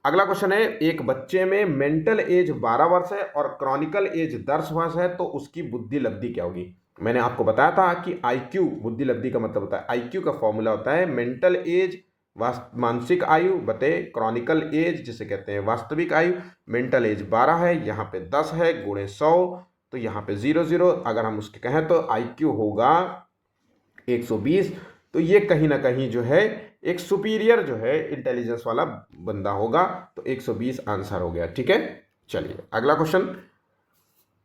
अगला क्वेश्चन है, एक बच्चे में मेंटल एज 12 वर्ष है और क्रॉनिकल एज 10 वर्ष है, तो उसकी बुद्धि लब्धि क्या होगी। मैंने आपको बताया था कि आईक्यू, बुद्धि लब्धि का मतलब होता है, आईक्यू का फॉर्मूला होता है मेंटल एज मानसिक आयु बटे क्रॉनिकल एज जिसे कहते हैं वास्तविक आयु। मेंटल एज 12 है, यहाँ पे 10 है, गुणे 100, तो यहाँ पे 0 अगर हम उसके कहें तो आईक्यू होगा 120। तो ये कहीं ना कहीं जो है एक सुपीरियर जो है इंटेलिजेंस वाला बंदा होगा, तो 120 आंसर हो गया। ठीक है, चलिए अगला क्वेश्चन,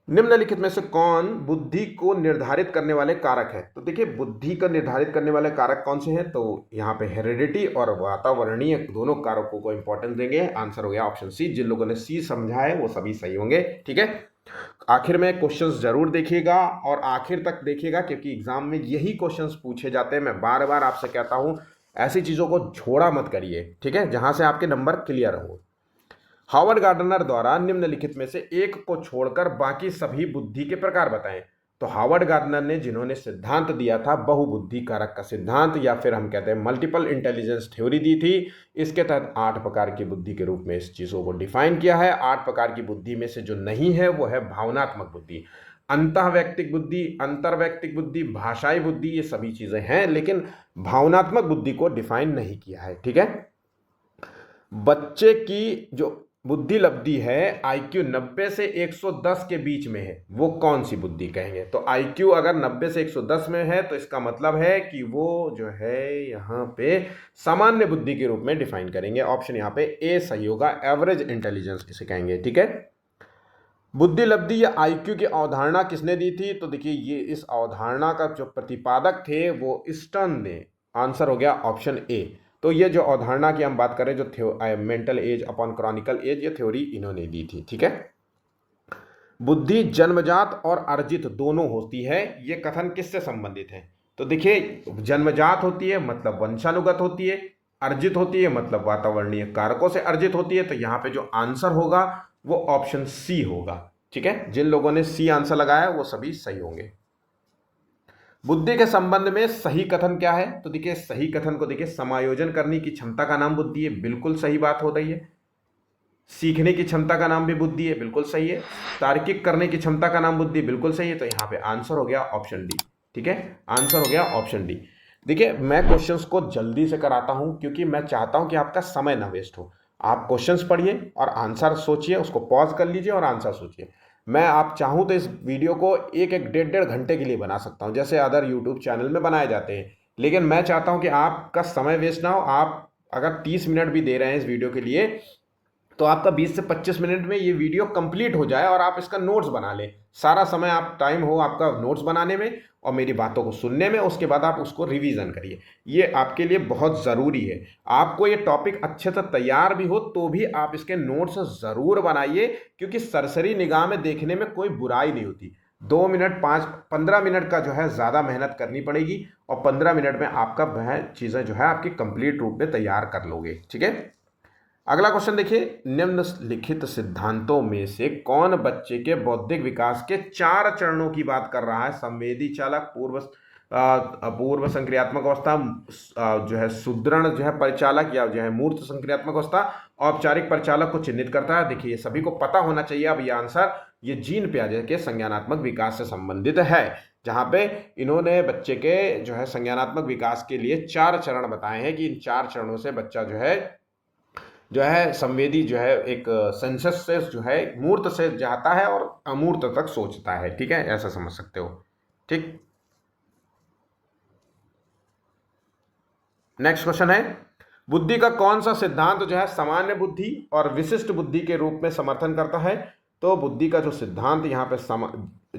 निम्नलिखित में से कौन बुद्धि को निर्धारित करने वाले कारक है। तो देखिए बुद्धि का निर्धारित करने वाले कारक कौन से हैं, तो यहाँ पे हेरिडिटी और वातावरणीय दोनों कारकों को इंपॉर्टेंस देंगे। आंसर हो गया ऑप्शन सी। जिन लोगों ने सी समझा है वो सभी सही होंगे। ठीक है, आखिर में क्वेश्चंस जरूर देखिएगा और आखिर तक देखिएगा क्योंकि एग्जाम में यही क्वेश्चंस पूछे जाते हैं। मैं बार बार आपसे कहता हूँ ऐसी चीज़ों को छोड़ा मत करिए। ठीक है, जहाँ से आपके नंबर क्लियर हो। हार्वर्ड गार्डनर द्वारा निम्नलिखित में से एक को छोड़कर बाकी सभी बुद्धि के प्रकार बताएं। तो हार्वर्ड गार्डनर ने जिन्होंने सिद्धांत दिया था बहुबुद्धि कारक का सिद्धांत, या फिर हम कहते हैं मल्टीपल इंटेलिजेंस थ्योरी दी थी, इसके तहत 8 प्रकार की बुद्धि के रूप में इस चीज़ों को डिफाइन किया है। 8 प्रकार की बुद्धि में से जो नहीं है वो है भावनात्मक बुद्धि। अंतःवैयक्तिक बुद्धि, अंतर्वैयक्तिक बुद्धि, भाषाई बुद्धि, ये सभी चीजें हैं, लेकिन भावनात्मक बुद्धि को डिफाइन नहीं किया है। ठीक है, बच्चे की जो बुद्धि लब्धि है आईक्यू 90 से 110 के बीच में है, वो कौन सी बुद्धि कहेंगे? तो आईक्यू अगर 90 से 110 में है तो इसका मतलब है कि वो जो है यहाँ पे सामान्य बुद्धि के रूप में डिफाइन करेंगे। ऑप्शन यहाँ पे ए सही होगा, एवरेज इंटेलिजेंस किसे कहेंगे। ठीक है, बुद्धि लब्धि या आईक्यू की अवधारणा किसने दी थी? तो देखिए ये इस अवधारणा का जो प्रतिपादक थे वो स्टर्न ने। आंसर हो गया ऑप्शन ए। तो ये जो अवधारणा की हम बात करें, जो mental age upon chronicle age, ये थ्योरी इन्होंने दी थी। ठीक है, बुद्धि जन्मजात और अर्जित दोनों होती है, ये कथन किससे संबंधित है? तो देखिए जन्मजात होती है मतलब वंशानुगत होती है, अर्जित होती है मतलब वातावरणीय कारकों से अर्जित होती है। तो यहाँ पे जो आंसर होगा वो ऑप्शन सी होगा। ठीक है, जिन लोगों ने सी आंसर लगाया वो सभी सही होंगे। बुद्धि के संबंध में सही कथन क्या है? तो देखिए सही कथन को देखिए, समायोजन करने की क्षमता का नाम बुद्धि है, बिल्कुल सही बात हो रही है। सीखने की क्षमता का नाम भी बुद्धि है, बिल्कुल सही है। तार्किक करने की क्षमता का नाम बुद्धि, बिल्कुल सही है। तो यहाँ पे आंसर हो गया ऑप्शन डी। ठीक है, आंसर हो गया ऑप्शन डी। देखिए मैं क्वेश्चंस को जल्दी से कराता हूं क्योंकि मैं चाहता हूं कि आपका समय ना वेस्ट हो। आप क्वेश्चंस पढ़िए और आंसर सोचिए, उसको पॉज कर लीजिए और आंसर सोचिए। मैं आप चाहूं तो इस वीडियो को एक एक डेढ़ घंटे के लिए बना सकता हूं, जैसे अदर यूट्यूब चैनल में बनाए जाते हैं, लेकिन मैं चाहता हूं कि आपका समय वेस्ट ना हो। आप अगर 30 मिनट भी दे रहे हैं इस वीडियो के लिए तो आपका 20 से 25 मिनट में ये वीडियो कंप्लीट हो जाए और आप इसका नोट्स बना लें। सारा समय आप टाइम हो आपका नोट्स बनाने में और मेरी बातों को सुनने में, उसके बाद आप उसको रिवीजन करिए। ये आपके लिए बहुत ज़रूरी है। आपको ये टॉपिक अच्छे से तैयार भी हो तो भी आप इसके नोट्स ज़रूर बनाइए, क्योंकि सरसरी निगाह में देखने में कोई बुराई नहीं होती। 2 मिनट 15 मिनट का जो है ज़्यादा मेहनत करनी पड़ेगी और 15 मिनट में आपका वह चीज़ें जो है आपकी कंप्लीट रूप में तैयार कर लोगे। ठीक है, अगला क्वेश्चन देखिए, निम्नलिखित सिद्धांतों में से कौन बच्चे के बौद्धिक विकास के 4 चरणों की बात कर रहा है? संवेदी चालक, पूर्व संक्रियात्मक अवस्था, जो है सुदृढ़ जो है परिचालक, या जो है मूर्त संक्रियात्मक अवस्था, औपचारिक परिचालक को चिन्हित करता है। देखिए ये सभी को पता होना चाहिए। अब ये आंसर ये जीन पियाजे के संज्ञानात्मक विकास से संबंधित है, जहां पे इन्होंने बच्चे के जो है संज्ञानात्मक विकास के लिए 4 चरण बताए हैं कि इन 4 चरणों से बच्चा जो है संवेदी जो है एक सेंसस से जो है मूर्त से जाता है और अमूर्त तक सोचता है। ठीक है, ऐसा समझ सकते हो। ठीक, नेक्स्ट क्वेश्चन है, बुद्धि का कौन सा सिद्धांत जो है सामान्य बुद्धि और विशिष्ट बुद्धि के रूप में समर्थन करता है? तो बुद्धि का जो सिद्धांत यहाँ पे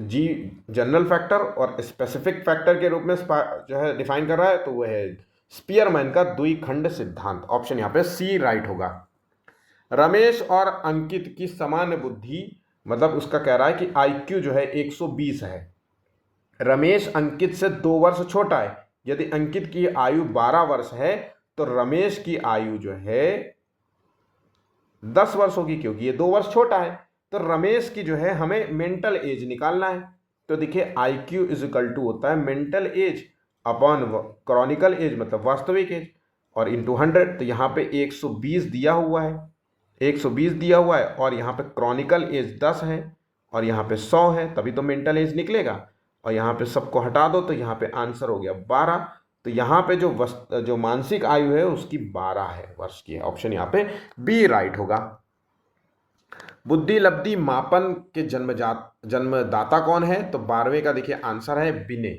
जी जनरल फैक्टर और स्पेसिफिक फैक्टर के रूप में जो है डिफाइन कर रहा है, तो वह है स्पीयरमैन का द्विखंड सिद्धांत। ऑप्शन यहाँ पे सी राइट होगा। रमेश और अंकित की समान बुद्धि, मतलब उसका कह रहा है कि आईक्यू जो है 120 है। रमेश अंकित से 2 वर्ष छोटा है। यदि अंकित की आयु 12 वर्ष है तो रमेश की आयु जो है 10 वर्ष होगी, क्योंकि ये 2 वर्ष छोटा है। तो रमेश की जो है हमें मेंटल एज निकालना है। तो देखिए आईक्यू इज इक्वल टू होता है mental age upon chronicle age, मतलब वास्तविक एज, और इंटू 100। तो यहाँ पे 120 दिया हुआ है, 120 दिया हुआ है, और यहाँ पे क्रॉनिकल एज 10 है और यहाँ पे 100 है, तभी तो मेंटल एज निकलेगा। और यहाँ पे सबको हटा दो तो यहाँ पे आंसर हो गया 12। तो यहाँ पे जो मानसिक आयु है उसकी 12 है वर्ष की है। ऑप्शन यहाँ पे बी राइट होगा। बुद्धि लब्धि मापन के जन्मदाता कौन है? तो 12वें का देखिए आंसर है बिने।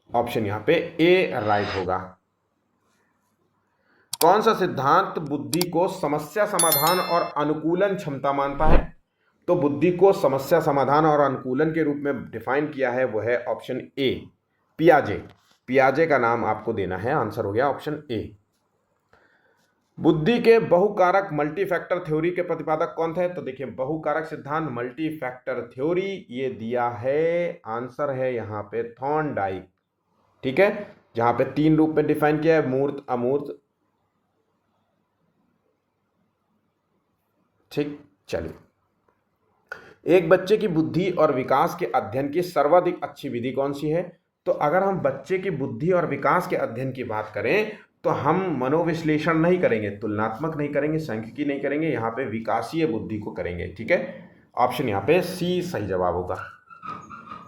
ऑप्शन यहाँ पे ए राइट होगा। कौन सा सिद्धांत बुद्धि को समस्या समाधान और अनुकूलन क्षमता मानता है? तो बुद्धि को समस्या समाधान और अनुकूलन के रूप में डिफाइन किया है वो है ऑप्शन ए पियाजे। पियाजे का नाम आपको देना है। आंसर हो गया ऑप्शन ए। बुद्धि के बहुकारक मल्टीफैक्टर थ्योरी के प्रतिपादक कौन थे? तो देखिए बहुकारक सिद्धांत मल्टीफैक्टर थ्योरी ये दिया है, आंसर है यहाँ पे थॉर्नडाइक। ठीक है, जहां पे 3 रूप में डिफाइन किया है, मूर्त अमूर्त। ठीक, चलिए, एक बच्चे की बुद्धि और विकास के अध्ययन की सर्वाधिक अच्छी विधि कौन सी है? तो अगर हम बच्चे की बुद्धि और विकास के अध्ययन की बात करें तो हम मनोविश्लेषण नहीं करेंगे, तुलनात्मक नहीं करेंगे, सांख्यिकी नहीं करेंगे, यहाँ पे विकासीय बुद्धि को करेंगे। ठीक है, ऑप्शन यहाँ पे सी सही जवाब होगा।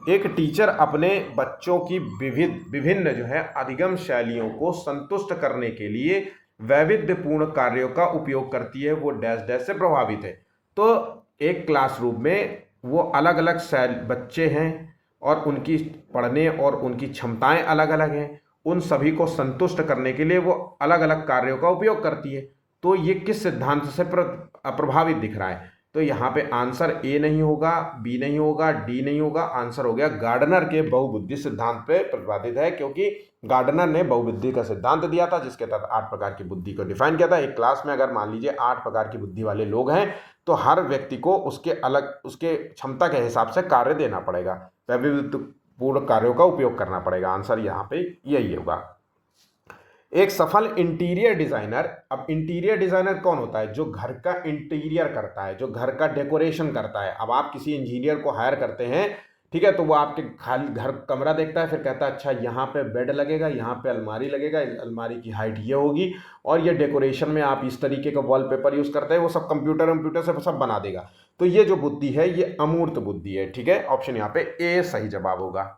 एक टीचर अपने बच्चों की विभिन्न जो है अधिगम शैलियों को संतुष्ट करने के लिए वैविध्यपूर्ण कार्यों का उपयोग करती है, वो डैश डैश से प्रभावित है। तो एक क्लासरूम में वो अलग अलग बच्चे हैं और उनकी पढ़ने और उनकी क्षमताएं अलग अलग हैं, उन सभी को संतुष्ट करने के लिए वो अलग अलग कार्यों का उपयोग करती है। तो ये किस सिद्धांत से प्रभावित दिख रहा है? तो यहाँ पे आंसर ए नहीं होगा, बी नहीं होगा, डी नहीं होगा, आंसर हो गया गार्डनर के बहुबुद्धि सिद्धांत पे प्रतिपादित है, क्योंकि गार्डनर ने बहुबुद्धि का सिद्धांत दिया था जिसके तहत 8 प्रकार की बुद्धि को डिफाइन किया था। एक क्लास में अगर मान लीजिए 8 प्रकार की बुद्धि वाले लोग हैं तो हर व्यक्ति को उसके क्षमता के हिसाब से कार्य देना पड़ेगा, वैविध्यपूर्ण कार्यों का उपयोग करना पड़ेगा। आंसर यहाँ पे यही होगा। एक सफल इंटीरियर डिजाइनर, अब इंटीरियर डिजाइनर कौन होता है? जो घर का इंटीरियर करता है, जो घर का डेकोरेशन करता है। अब आप किसी इंजीनियर को हायर करते हैं, ठीक है, तो वो आपके खाली घर कमरा देखता है, फिर कहता है अच्छा यहाँ पे बेड लगेगा, यहाँ पे अलमारी लगेगा, अलमारी की हाइट ये होगी और ये डेकोरेशन में आप इस तरीके का वॉलपेपर यूज करते हैं, वो सब कंप्यूटर से सब बना देगा। तो ये जो बुद्धि है ये अमूर्त बुद्धि है, ठीक है। ऑप्शन यहाँ पे ए सही जवाब होगा।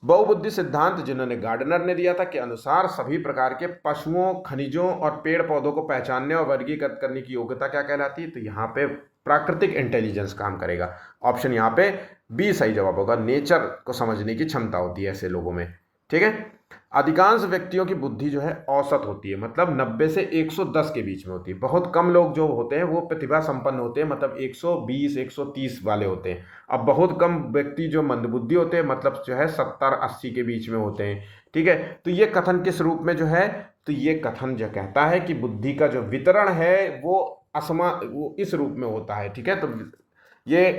बहुबुद्धि सिद्धांत जिन्होंने गार्डनर ने दिया था के अनुसार सभी प्रकार के पशुओं, खनिजों और पेड़ पौधों को पहचानने और वर्गीकृत करने की योग्यता क्या कहलाती है? तो यहाँ पे प्राकृतिक इंटेलिजेंस काम करेगा। ऑप्शन यहाँ पे बी सही जवाब होगा। नेचर को समझने की क्षमता होती है ऐसे लोगों में, ठीक है। अधिकांश व्यक्तियों की बुद्धि जो है औसत होती है, मतलब 90 से 110 के बीच में होती है। बहुत कम लोग जो होते हैं वो प्रतिभा संपन्न होते हैं, मतलब 120 130 वाले होते हैं। अब बहुत कम व्यक्ति जो मंदबुद्धि होते हैं, मतलब जो है 70 80 के बीच में होते हैं, ठीक है। तो ये कथन किस रूप में जो है? तो ये कथन जो कहता है कि बुद्धि का जो वितरण है वो वो इस रूप में होता है, ठीक है। तो ये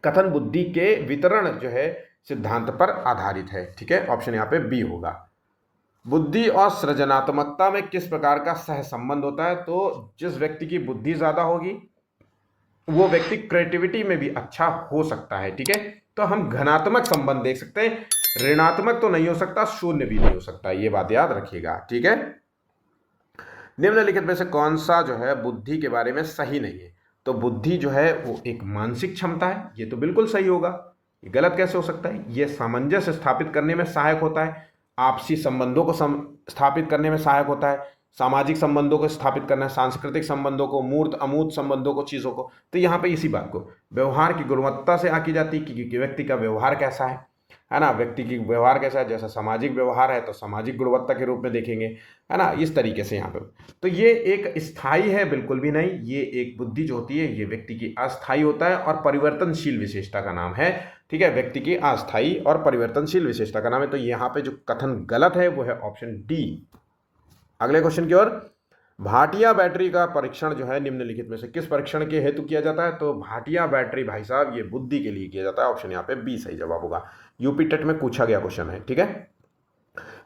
कथन बुद्धि के वितरण जो है सिद्धांत पर आधारित है, ठीक है। ऑप्शन यहाँ पे बी होगा। बुद्धि और सृजनात्मकता में किस प्रकार का सह संबंध होता है? तो जिस व्यक्ति की बुद्धि ज्यादा होगी वो व्यक्ति क्रिएटिविटी में भी अच्छा हो सकता है, ठीक है। तो हम घनात्मक संबंध देख सकते हैं, ऋणात्मक तो नहीं हो सकता, शून्य भी नहीं हो सकता, ये बात याद रखिएगा, ठीक है। निम्नलिखित में से कौन सा जो है बुद्धि के बारे में सही नहीं है? तो बुद्धि जो है वो एक मानसिक क्षमता है, ये तो बिल्कुल सही होगा। ये गलत कैसे हो सकता है? ये सामंजस्य स्थापित करने में सहायक होता है, आपसी संबंधों को स्थापित करने में सहायक होता है, सामाजिक संबंधों को स्थापित करना है, सांस्कृतिक संबंधों को, मूर्त अमूर्त संबंधों को, चीज़ों को। तो यहाँ पे इसी बात को व्यवहार की गुणवत्ता से आकी जाती है कि व्यक्ति का व्यवहार कैसा है ना। व्यक्ति की व्यवहार कैसा है, जैसा सामाजिक व्यवहार है तो सामाजिक गुणवत्ता के रूप में देखेंगे, है ना, इस तरीके से यहाँ पे। तो ये एक स्थायी है बिल्कुल भी नहीं, ये एक बुद्धि जो होती है ये व्यक्ति की अस्थायी होता है और परिवर्तनशील विशेषता का नाम है, ठीक है। व्यक्ति की अस्थायी और परिवर्तनशील विशेषता का नाम है। तो यहाँ पे जो कथन गलत है वो है ऑप्शन डी। अगले क्वेश्चन की ओर। भाटिया बैटरी का परीक्षण जो है निम्नलिखित में से किस परीक्षण के हेतु किया जाता है? तो भाटिया बैटरी भाई साहब ये बुद्धि के लिए किया जाता है। ऑप्शन यहाँ पे बी सही जवाब होगा। यूपी टेट में पूछा गया क्वेश्चन है, ठीक है।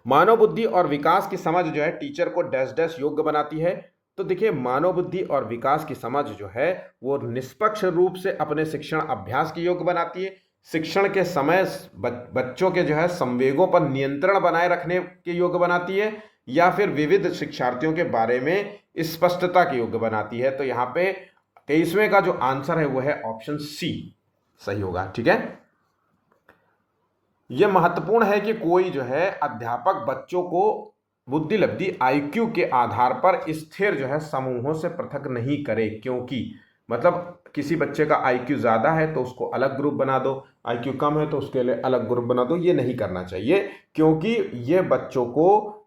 मानव बुद्धि और विकास की समझ जो है टीचर को डैश डैश योग्य बनाती है। तो देखिए मानव बुद्धि और विकास की समझ जो है वो निष्पक्ष रूप से अपने शिक्षण अभ्यास की योग्य बनाती है, शिक्षण के समय बच्चों के जो है संवेगों पर नियंत्रण बनाए रखने के योग्य बनाती है, या फिर विविध शिक्षार्थियों के बारे में स्पष्टता के योग्य बनाती है। तो यहाँ पे 23वें का जो आंसर है वो है ऑप्शन सी सही होगा, ठीक है। यह महत्वपूर्ण है कि कोई जो है अध्यापक बच्चों को बुद्धि लब्धि IQ के आधार पर स्थिर जो है समूहों से पृथक नहीं करे, क्योंकि मतलब किसी बच्चे का IQ ज़्यादा है तो उसको अलग ग्रुप बना दो, IQ कम है तो उसके लिए अलग ग्रुप बना दो, ये नहीं करना चाहिए, क्योंकि ये बच्चों को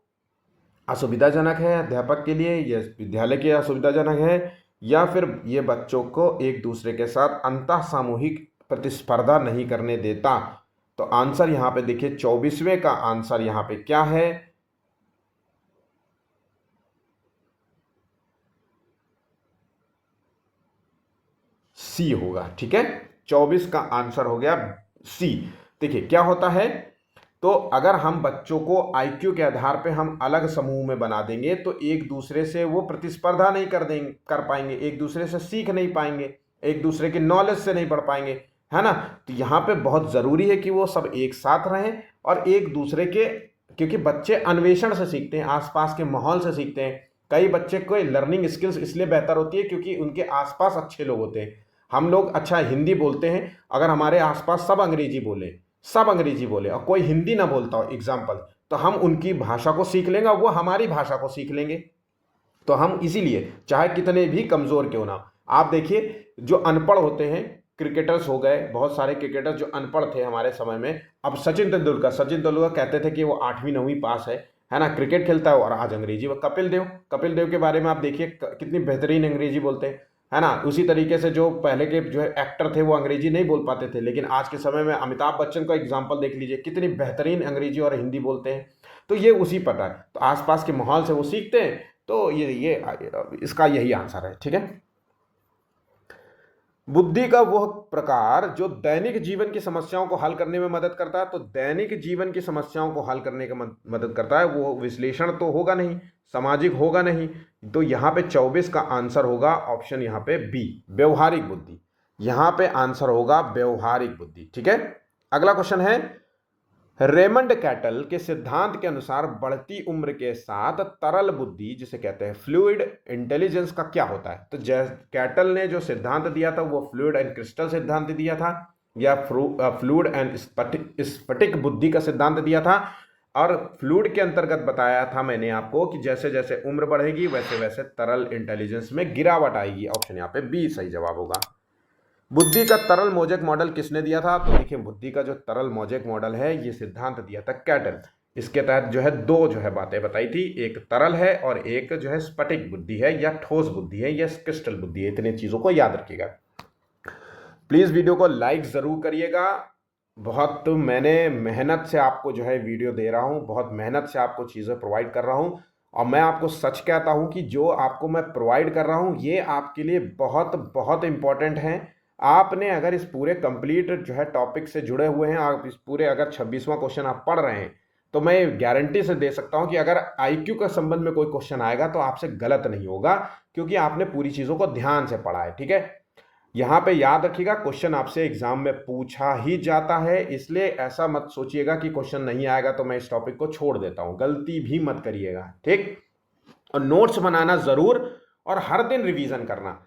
असुविधाजनक है, अध्यापक के लिए ये विद्यालय के असुविधाजनक है, या फिर ये बच्चों को एक दूसरे के साथ अंतः सामूहिक प्रतिस्पर्धा नहीं करने देता। तो आंसर यहाँ पे देखिए 24वें का आंसर यहाँ पे क्या है? सी होगा, ठीक है। 24 का आंसर हो गया सी। देखिए क्या होता है, तो अगर हम बच्चों को IQ के आधार पे हम अलग समूह में बना देंगे तो एक दूसरे से वो प्रतिस्पर्धा नहीं कर पाएंगे, एक दूसरे से सीख नहीं पाएंगे, एक दूसरे के नॉलेज से नहीं पढ़ पाएंगे, है ना। तो यहाँ पे बहुत ज़रूरी है कि वो सब एक साथ रहें और एक दूसरे के, क्योंकि बच्चे अन्वेषण से सीखते हैं, आसपास के माहौल से सीखते हैं। कई बच्चे को लर्निंग स्किल्स इसलिए बेहतर होती है क्योंकि उनके आसपास अच्छे लोग होते हैं। हम लोग अच्छा हिंदी बोलते हैं, अगर हमारे आसपास सब अंग्रेजी बोले, सब अंग्रेजी बोले और कोई हिंदी ना बोलता हो एग्जाम्पल, तो हम उनकी भाषा को सीख लेंगे और वो हमारी भाषा को सीख लेंगे। तो हम इसीलिए चाहे कितने भी कमज़ोर क्यों ना, आप देखिए जो अनपढ़ होते हैं, क्रिकेटर्स हो गए, बहुत सारे क्रिकेटर्स जो अनपढ़ थे हमारे समय में, अब सचिन तेंदुलकर कहते थे कि वो 8वीं 9वीं पास है ना, क्रिकेट खेलता है और आज अंग्रेजी। कपिल देव के बारे में आप देखिए कितनी बेहतरीन अंग्रेजी बोलते हैं, है ना। उसी तरीके से जो पहले के जो है एक्टर थे वो अंग्रेजी नहीं बोल पाते थे, लेकिन आज के समय में अमिताभ बच्चन का एग्जाम्पल देख लीजिए, कितनी बेहतरीन अंग्रेजी और हिंदी बोलते हैं। तो ये उसी पता है, तो आसपास के माहौल से वो सीखते हैं। तो ये इसका यही आंसर है, ठीक है। बुद्धि का वह प्रकार जो दैनिक जीवन की समस्याओं को हल करने में मदद करता है, तो दैनिक जीवन की समस्याओं को हल करने का मदद करता है, वो विश्लेषण तो होगा नहीं, सामाजिक होगा नहीं। तो यहाँ पे 24 का आंसर होगा ऑप्शन यहाँ पे बी, व्यवहारिक बुद्धि। यहाँ पे आंसर होगा व्यवहारिक बुद्धि, ठीक है। अगला क्वेश्चन है, रेमंड कैटल के सिद्धांत के अनुसार बढ़ती उम्र के साथ तरल बुद्धि जिसे कहते हैं फ्लूइड इंटेलिजेंस का क्या होता है। तो कैटल ने जो सिद्धांत दिया था वो फ्लूइड एंड क्रिस्टल सिद्धांत दिया था, या फ्लूइड एंड स्फटिक बुद्धि का सिद्धांत दिया था। और फ्लूइड के अंतर्गत बताया था मैंने आपको कि जैसे जैसे उम्र बढ़ेगी वैसे वैसे तरल इंटेलिजेंस में गिरावट आएगी। ऑप्शन यहाँ पे बी सही जवाब होगा। बुद्धि का तरल मोजेक मॉडल किसने दिया था। तो देखिए बुद्धि का जो तरल मोजेक मॉडल है ये सिद्धांत दिया था कैटल। इसके तहत जो है दो जो है बातें बताई थी, एक तरल है और एक जो है स्फटिक बुद्धि है या ठोस बुद्धि है या क्रिस्टल बुद्धि है। इतनी चीज़ों को याद रखिएगा। प्लीज़ वीडियो को लाइक ज़रूर करिएगा। बहुत मैंने मेहनत से आपको जो है वीडियो दे रहा हूँ, बहुत मेहनत से आपको चीज़ें प्रोवाइड कर रहा हूँ, और मैं आपको सच कहता हूँ कि जो आपको मैं प्रोवाइड कर रहा हूँ ये आपके लिए बहुत बहुत इम्पॉर्टेंट है। आपने अगर इस पूरे कंप्लीट जो है टॉपिक से जुड़े हुए हैं, आप इस पूरे अगर 26वां क्वेश्चन आप पढ़ रहे हैं, तो मैं गारंटी से दे सकता हूं कि अगर आईक्यू के संबंध में कोई क्वेश्चन आएगा तो आपसे गलत नहीं होगा, क्योंकि आपने पूरी चीज़ों को ध्यान से पढ़ा है, ठीक है। यहाँ पे याद रखिएगा क्वेश्चन आपसे एग्जाम में पूछा ही जाता है, इसलिए ऐसा मत सोचिएगा कि क्वेश्चन नहीं आएगा तो मैं इस टॉपिक को छोड़ देता हूँ, गलती भी मत करिएगा, ठीक। और नोट्स बनाना ज़रूर, और हर दिन रिवीजन करना।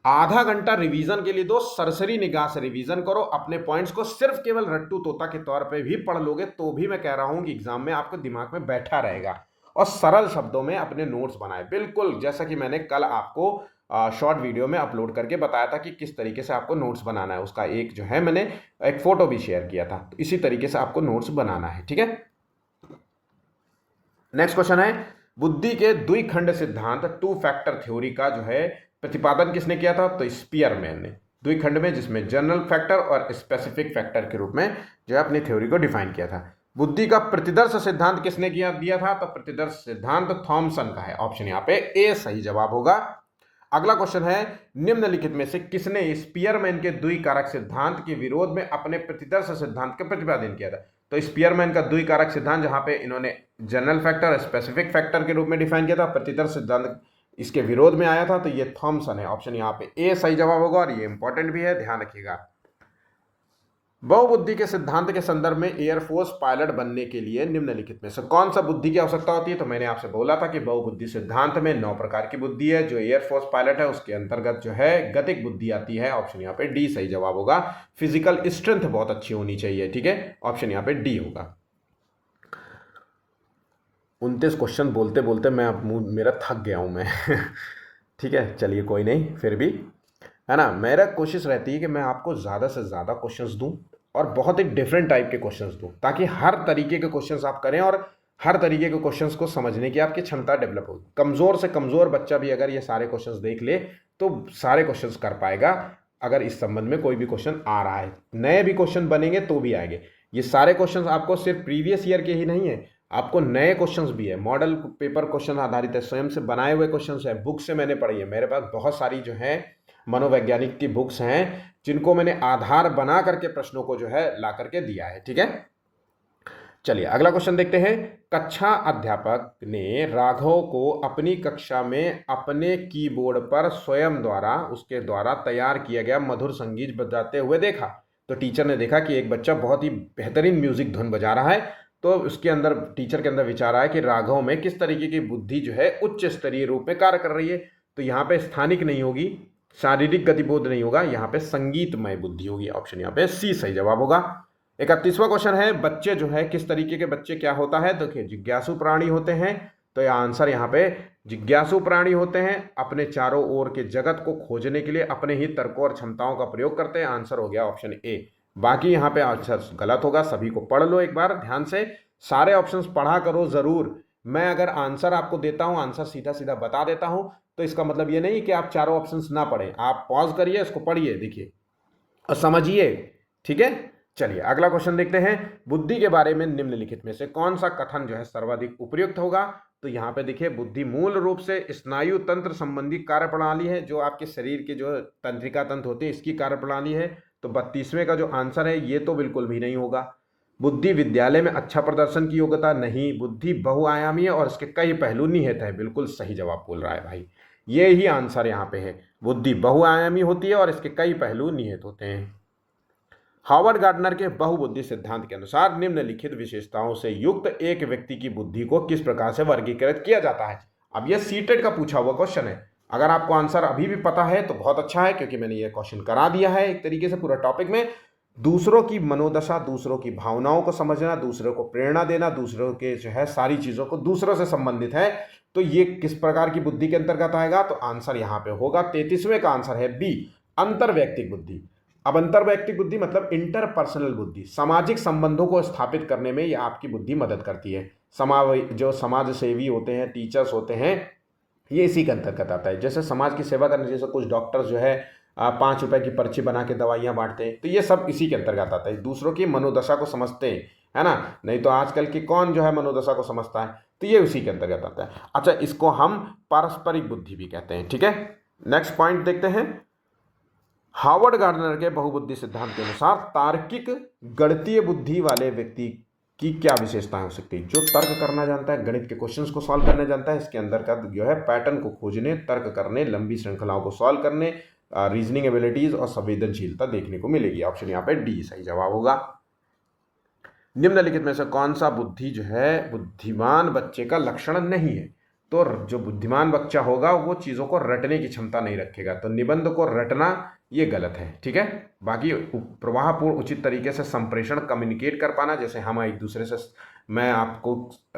आधा घंटा रिवीजन के लिए दो, सरसरी निगाह से रिवीजन करो, अपने पॉइंट्स को सिर्फ केवल रट्टू तोता के तौर पे भी पढ़ लोगे तो भी मैं कह रहा हूं कि एग्जाम में आपके दिमाग में बैठा रहेगा। और सरल शब्दों में अपने नोट्स बनाए, बिल्कुल जैसा कि मैंने कल आपको शॉर्ट वीडियो में अपलोड करके बताया था कि किस तरीके से आपको नोट्स बनाना है। उसका एक जो है मैंने एक फोटो भी शेयर किया था, तो इसी तरीके से आपको नोट्स बनाना है, ठीक है। नेक्स्ट क्वेश्चन है, बुद्धि के द्विखंड सिद्धांत टू फैक्टर थ्योरी का जो है प्रतिपादन किसने किया था। तो स्पीयरमैन ने, द्विखंड में जिसमें जनरल फैक्टर और स्पेसिफिक फैक्टर के रूप में जो है अपनी थ्योरी को डिफाइन किया था। बुद्धि का प्रतिदर्श सिद्धांत किसने दिया था। तो प्रतिदर्श सिद्धांत थॉमसन का है। ऑप्शन यहाँ पे ए सही जवाब होगा। अगला क्वेश्चन है, निम्नलिखित में से किसने स्पीयरमैन के द्विकारक सिद्धांत के विरोध में अपने प्रतिदर्श सिद्धांत का प्रतिपादन किया था। तो स्पीयरमैन का द्विकारक सिद्धांत जहां पे इन्होंने जनरल फैक्टर और स्पेसिफिक फैक्टर के रूप में डिफाइन किया था, प्रतिदर्श सिद्धांत इसके विरोध में आया था, तो ये थॉमसन है। ऑप्शन यहाँ पे ए सही जवाब होगा, और ये इंपॉर्टेंट भी है, ध्यान रखिएगा। बहुबुद्धि के सिद्धांत के संदर्भ में एयरफोर्स पायलट बनने के लिए निम्नलिखित में से कौन सा बुद्धि की आवश्यकता होती है। तो मैंने आपसे बोला था कि बहुबुद्धि सिद्धांत में 9 प्रकार की बुद्धि है। जो एयरफोर्स पायलट है उसके अंतर्गत जो है गतिक बुद्धि आती है। ऑप्शन यहाँ पे डी सही जवाब होगा। फिजिकल स्ट्रेंथ बहुत अच्छी होनी चाहिए, ठीक है। ऑप्शन यहाँ पे डी होगा। 29 क्वेश्चन बोलते बोलते मैं मेरा थक गया हूँ मैं ठीक है, चलिए कोई नहीं, फिर भी है ना, मेरा कोशिश रहती है कि मैं आपको ज़्यादा से ज़्यादा क्वेश्चंस दूं और बहुत ही डिफरेंट टाइप के क्वेश्चंस दूं, ताकि हर तरीके के क्वेश्चंस आप करें और हर तरीके के क्वेश्चंस को समझने की आपकी क्षमता डेवलप होगी। कमज़ोर से कमज़ोर बच्चा भी अगर ये सारे क्वेश्चंस देख ले तो सारे क्वेश्चंस कर पाएगा। अगर इस संबंध में कोई भी क्वेश्चन आ रहा है, नए भी क्वेश्चन बनेंगे तो भी आएंगे। ये सारे क्वेश्चन आपको सिर्फ प्रीवियस ईयर के ही नहीं है, आपको नए क्वेश्चंस भी है, मॉडल पेपर क्वेश्चन आधारित है, स्वयं से बनाए हुए क्वेश्चंस है, बुक से मैंने पढ़ी है। मेरे पास बहुत सारी जो है मनोवैज्ञानिक की बुक्स हैं जिनको मैंने आधार बना करके प्रश्नों को जो है ला करके दिया है, ठीक है। चलिए अगला क्वेश्चन देखते हैं। कक्षा अध्यापक ने राघव को अपनी कक्षा में अपने कीबोर्ड पर स्वयं द्वारा उसके द्वारा तैयार किया गया मधुर संगीत बजाते हुए देखा। तो टीचर ने देखा कि एक बच्चा बहुत ही बेहतरीन म्यूजिक धुन बजा रहा है, तो उसके अंदर टीचर के अंदर विचार आया कि राघव में किस तरीके की बुद्धि जो है उच्च स्तरीय रूप में कार्य कर रही है। तो यहाँ पे स्थानिक नहीं होगी, शारीरिक गतिबोध नहीं होगा, यहाँ पे संगीतमय बुद्धि होगी। ऑप्शन यहाँ पे सी सही जवाब होगा। 31वां क्वेश्चन है, बच्चे जो है किस तरीके के बच्चे क्या होता है? देखिए जिज्ञासु प्राणी होते हैं, तो यह आंसर यहाँ पे जिज्ञासु प्राणी होते हैं, अपने चारों ओर के जगत को खोजने के लिए अपने ही तर्कों और क्षमताओं का प्रयोग करते हैं। आंसर हो गया ऑप्शन ए। बाकी यहाँ पे आंसर गलत होगा, सभी को पढ़ लो एक बार ध्यान से, सारे ऑप्शंस पढ़ा करो जरूर। मैं अगर आंसर आपको देता हूं, आंसर सीधा सीधा बता देता हूं, तो इसका मतलब ये नहीं कि आप चारों ऑप्शंस ना पढ़ें, आप पॉज करिए, इसको पढ़िए, देखिए और समझिए, ठीक है। चलिए अगला क्वेश्चन देखते हैं, बुद्धि के बारे में निम्नलिखित में से कौन सा कथन जो है सर्वाधिक उपयुक्त होगा? तो यहाँ पे देखिए, बुद्धि मूल रूप से स्नायु तंत्र संबंधी कार्यप्रणाली है, जो आपके शरीर के जो तंत्रिका तंत्र होते हैं इसकी कार्यप्रणाली है। तो 32वें का जो आंसर है ये तो बिल्कुल भी नहीं होगा। बुद्धि विद्यालय में अच्छा प्रदर्शन की योग्यता नहीं, बुद्धि बहुआयामी है और इसके कई पहलू निहित है। बिल्कुल सही जवाब बोल रहा है भाई, ये ही आंसर यहाँ पे है, बुद्धि बहुआयामी होती है और इसके कई पहलू निहित होते हैं। हार्वर्ड गार्डनर के बहुबुद्धि सिद्धांत के अनुसार निम्नलिखित विशेषताओं से युक्त एक व्यक्ति की बुद्धि को किस प्रकार से वर्गीकृत किया जाता है? अब यह सीटेट का पूछा हुआ क्वेश्चन है। अगर आपको आंसर अभी भी पता है तो बहुत अच्छा है, क्योंकि मैंने ये क्वेश्चन करा दिया है एक तरीके से पूरा टॉपिक में। दूसरों की मनोदशा, दूसरों की भावनाओं को समझना, दूसरों को प्रेरणा देना, दूसरों के जो है सारी चीजों को दूसरों से संबंधित है, तो ये किस प्रकार की बुद्धि के अंतर्गत आएगा? तो आंसर यहाँ पे होगा 33वें का आंसर है बी, अंतर्वैयक्तिक बुद्धि। अब अंतर्वैयक्तिक बुद्धि मतलब इंटरपर्सनल बुद्धि, सामाजिक संबंधों को स्थापित करने में यह आपकी बुद्धि मदद करती है। जो समाज सेवी होते हैं, टीचर्स होते हैं, ये इसी के अंतर्गत आता है। जैसे समाज की सेवा करने, जैसे कुछ डॉक्टर्स जो है 5 रुपए की पर्ची बना के दवाइयाँ बांटते हैं, तो ये सब इसी के अंतर्गत आता है, दूसरों की मनोदशा को समझते हैं, है ना। नहीं तो आजकल की कौन जो है मनोदशा को समझता है, तो ये उसी के अंतर्गत आता है। अच्छा, इसको हम पारस्परिक बुद्धि भी कहते हैं, ठीक है। नेक्स्ट पॉइंट देखते हैं, हार्वर्ड गार्डनर के बहुबुद्धि सिद्धांत के अनुसार तार्किक गणितीय बुद्धि वाले व्यक्ति की क्या विशेषताएं हो सकती है? जो तर्क करना जानता है, गणित के क्वेश्चंस को सॉल्व करना जानता है, इसके अंदर का जो है पैटर्न को खोजने, तर्क करने, लंबी श्रृंखलाओं को सॉल्व करने, रीजनिंग एबिलिटीज और संवेदनशीलता देखने को मिलेगी। ऑप्शन यहाँ पे डी सही जवाब होगा। निम्नलिखित में से कौन सा बुद्धि जो है बुद्धिमान बच्चे का लक्षण नहीं है? तो जो बुद्धिमान बच्चा होगा वो चीज़ों को रटने की क्षमता नहीं रखेगा, तो निबंध को रटना ये गलत है, ठीक है। बाकी प्रवाहपूर्ण उचित तरीके से संप्रेषण, कम्युनिकेट कर पाना, जैसे हम एक दूसरे से, मैं आपको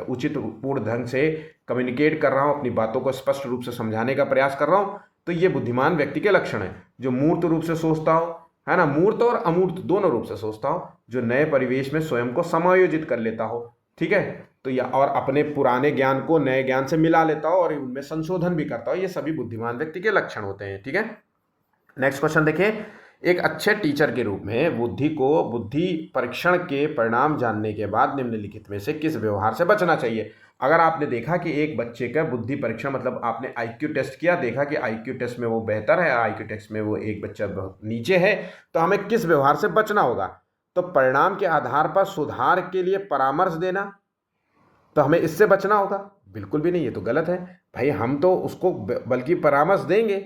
उचित पूर्ण ढंग से कम्युनिकेट कर रहा हूँ, अपनी बातों को स्पष्ट रूप से समझाने का प्रयास कर रहा हूँ, तो ये बुद्धिमान व्यक्ति के लक्षण है। जो मूर्त रूप से सोचता हो, है ना, मूर्त और अमूर्त दोनों रूप से सोचता हो, जो नए परिवेश में स्वयं को समायोजित कर लेता हो, ठीक है, तो या और अपने पुराने ज्ञान को नए ज्ञान से मिला लेता हो और उनमें संशोधन भी करता हो, ये सभी बुद्धिमान व्यक्ति के लक्षण होते हैं, ठीक है। नेक्स्ट क्वेश्चन देखिए, एक अच्छे टीचर के रूप में बुद्धि परीक्षण के परिणाम जानने के बाद निम्नलिखित में से किस व्यवहार से बचना चाहिए? अगर आपने देखा कि एक बच्चे का बुद्धि परीक्षण, मतलब आपने आईक्यू टेस्ट किया, देखा कि आईक्यू टेस्ट में वो बेहतर है, आईक्यू टेस्ट में वो एक बच्चा बहुत नीचे है, तो हमें किस व्यवहार से बचना होगा? तो परिणाम के आधार पर सुधार के लिए परामर्श देना, तो हमें इससे बचना होगा? बिल्कुल भी नहीं, ये तो गलत है भाई। हम तो उसको बल्कि परामर्श देंगे।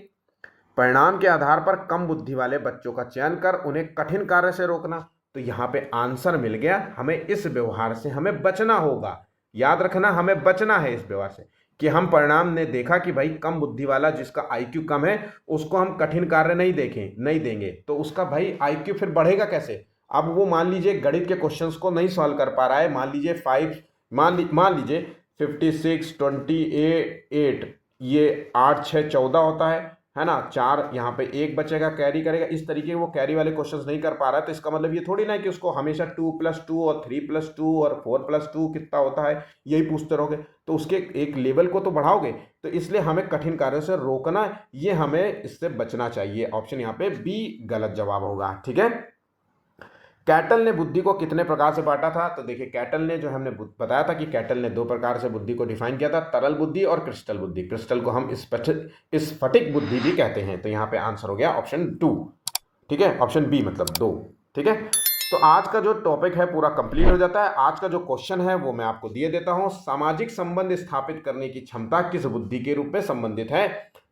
परिणाम के आधार पर कम बुद्धि वाले बच्चों का चयन कर उन्हें कठिन कार्य से रोकना, तो यहाँ पे आंसर मिल गया, हमें इस व्यवहार से हमें बचना होगा। याद रखना, हमें बचना है इस व्यवहार से, कि हम परिणाम ने देखा कि भाई कम बुद्धि वाला जिसका आईक्यू कम है उसको हम कठिन कार्य नहीं देंगे, तो उसका भाई आईक्यू फिर बढ़ेगा कैसे? अब वो मान लीजिए गणित के क्वेश्चंस को नहीं सॉल्व कर पा रहा है, मान लीजिए 56, 28, ये 8, 6, 14 होता है ना, 4 यहाँ पे 1 बचेगा, कैरी करेगा, इस तरीके वो कैरी वाले क्वेश्चंस नहीं कर पा रहा है, तो इसका मतलब ये थोड़ी ना है कि उसको हमेशा 2+2 और 3+2 और 4+2 कितना होता है यही पूछते रहोगे, तो उसके एक लेवल को तो बढ़ाओगे। तो इसलिए हमें कठिन कार्यों से रोकना, ये हमें इससे बचना चाहिए। ऑप्शन यहाँ पे बी गलत जवाब होगा, ठीक है। कैटल ने बुद्धि को कितने प्रकार से बांटा था? तो देखिए, कैटल ने जो हमने बताया था कि कैटल ने 2 प्रकार से बुद्धि को डिफाइन किया था, तरल बुद्धि और क्रिस्टल बुद्धि। क्रिस्टल को हम स्फटिक बुद्धि भी कहते हैं, तो यहाँ पे आंसर हो गया ऑप्शन 2, ठीक है, ऑप्शन बी मतलब 2, ठीक है। तो आज का जो टॉपिक है पूरा कंप्लीट हो जाता है। आज का जो क्वेश्चन है वो मैं आपको दिए देता हूँ, सामाजिक संबंध स्थापित करने की क्षमता किस बुद्धि के रूप में संबंधित है?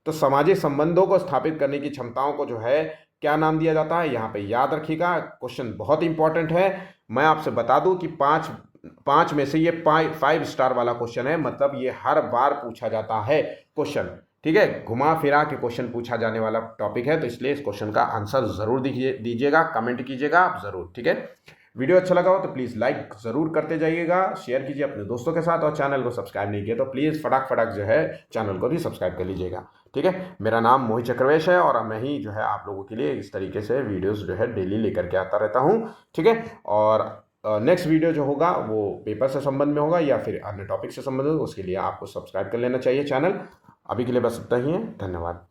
तो सामाजिक संबंधों को स्थापित करने की क्षमताओं को जो है क्या नाम दिया जाता है? यहाँ पे याद रखिएगा, क्वेश्चन बहुत इंपॉर्टेंट है। मैं आपसे बता दूं कि 5 में से ये 5 स्टार वाला क्वेश्चन है, मतलब ये हर बार पूछा जाता है क्वेश्चन, ठीक है, घुमा फिरा के क्वेश्चन पूछा जाने वाला टॉपिक है, तो इसलिए इस क्वेश्चन का आंसर ज़रूर दीजिएगा, कमेंट कीजिएगा आप ज़रूर। ठीक है, वीडियो अच्छा लगा हो तो प्लीज़ लाइक ज़रूर करते जाइएगा, शेयर कीजिए अपने दोस्तों के साथ, और चैनल को सब्सक्राइब नहीं किया तो प्लीज़ फटाक जो है चैनल को भी सब्सक्राइब कर लीजिएगा। ठीक है, मेरा नाम मोहित चक्रवेश है और मैं ही जो है आप लोगों के लिए इस तरीके से वीडियोज़ जो है डेली लेकर के आता रहता हूँ। ठीक है, और नेक्स्ट वीडियो जो होगा वो पेपर से संबंध में होगा या फिर अन्य टॉपिक से संबंधित, उसके लिए आपको सब्सक्राइब कर लेना चाहिए चैनल। अभी के लिए बस इतना ही है, धन्यवाद।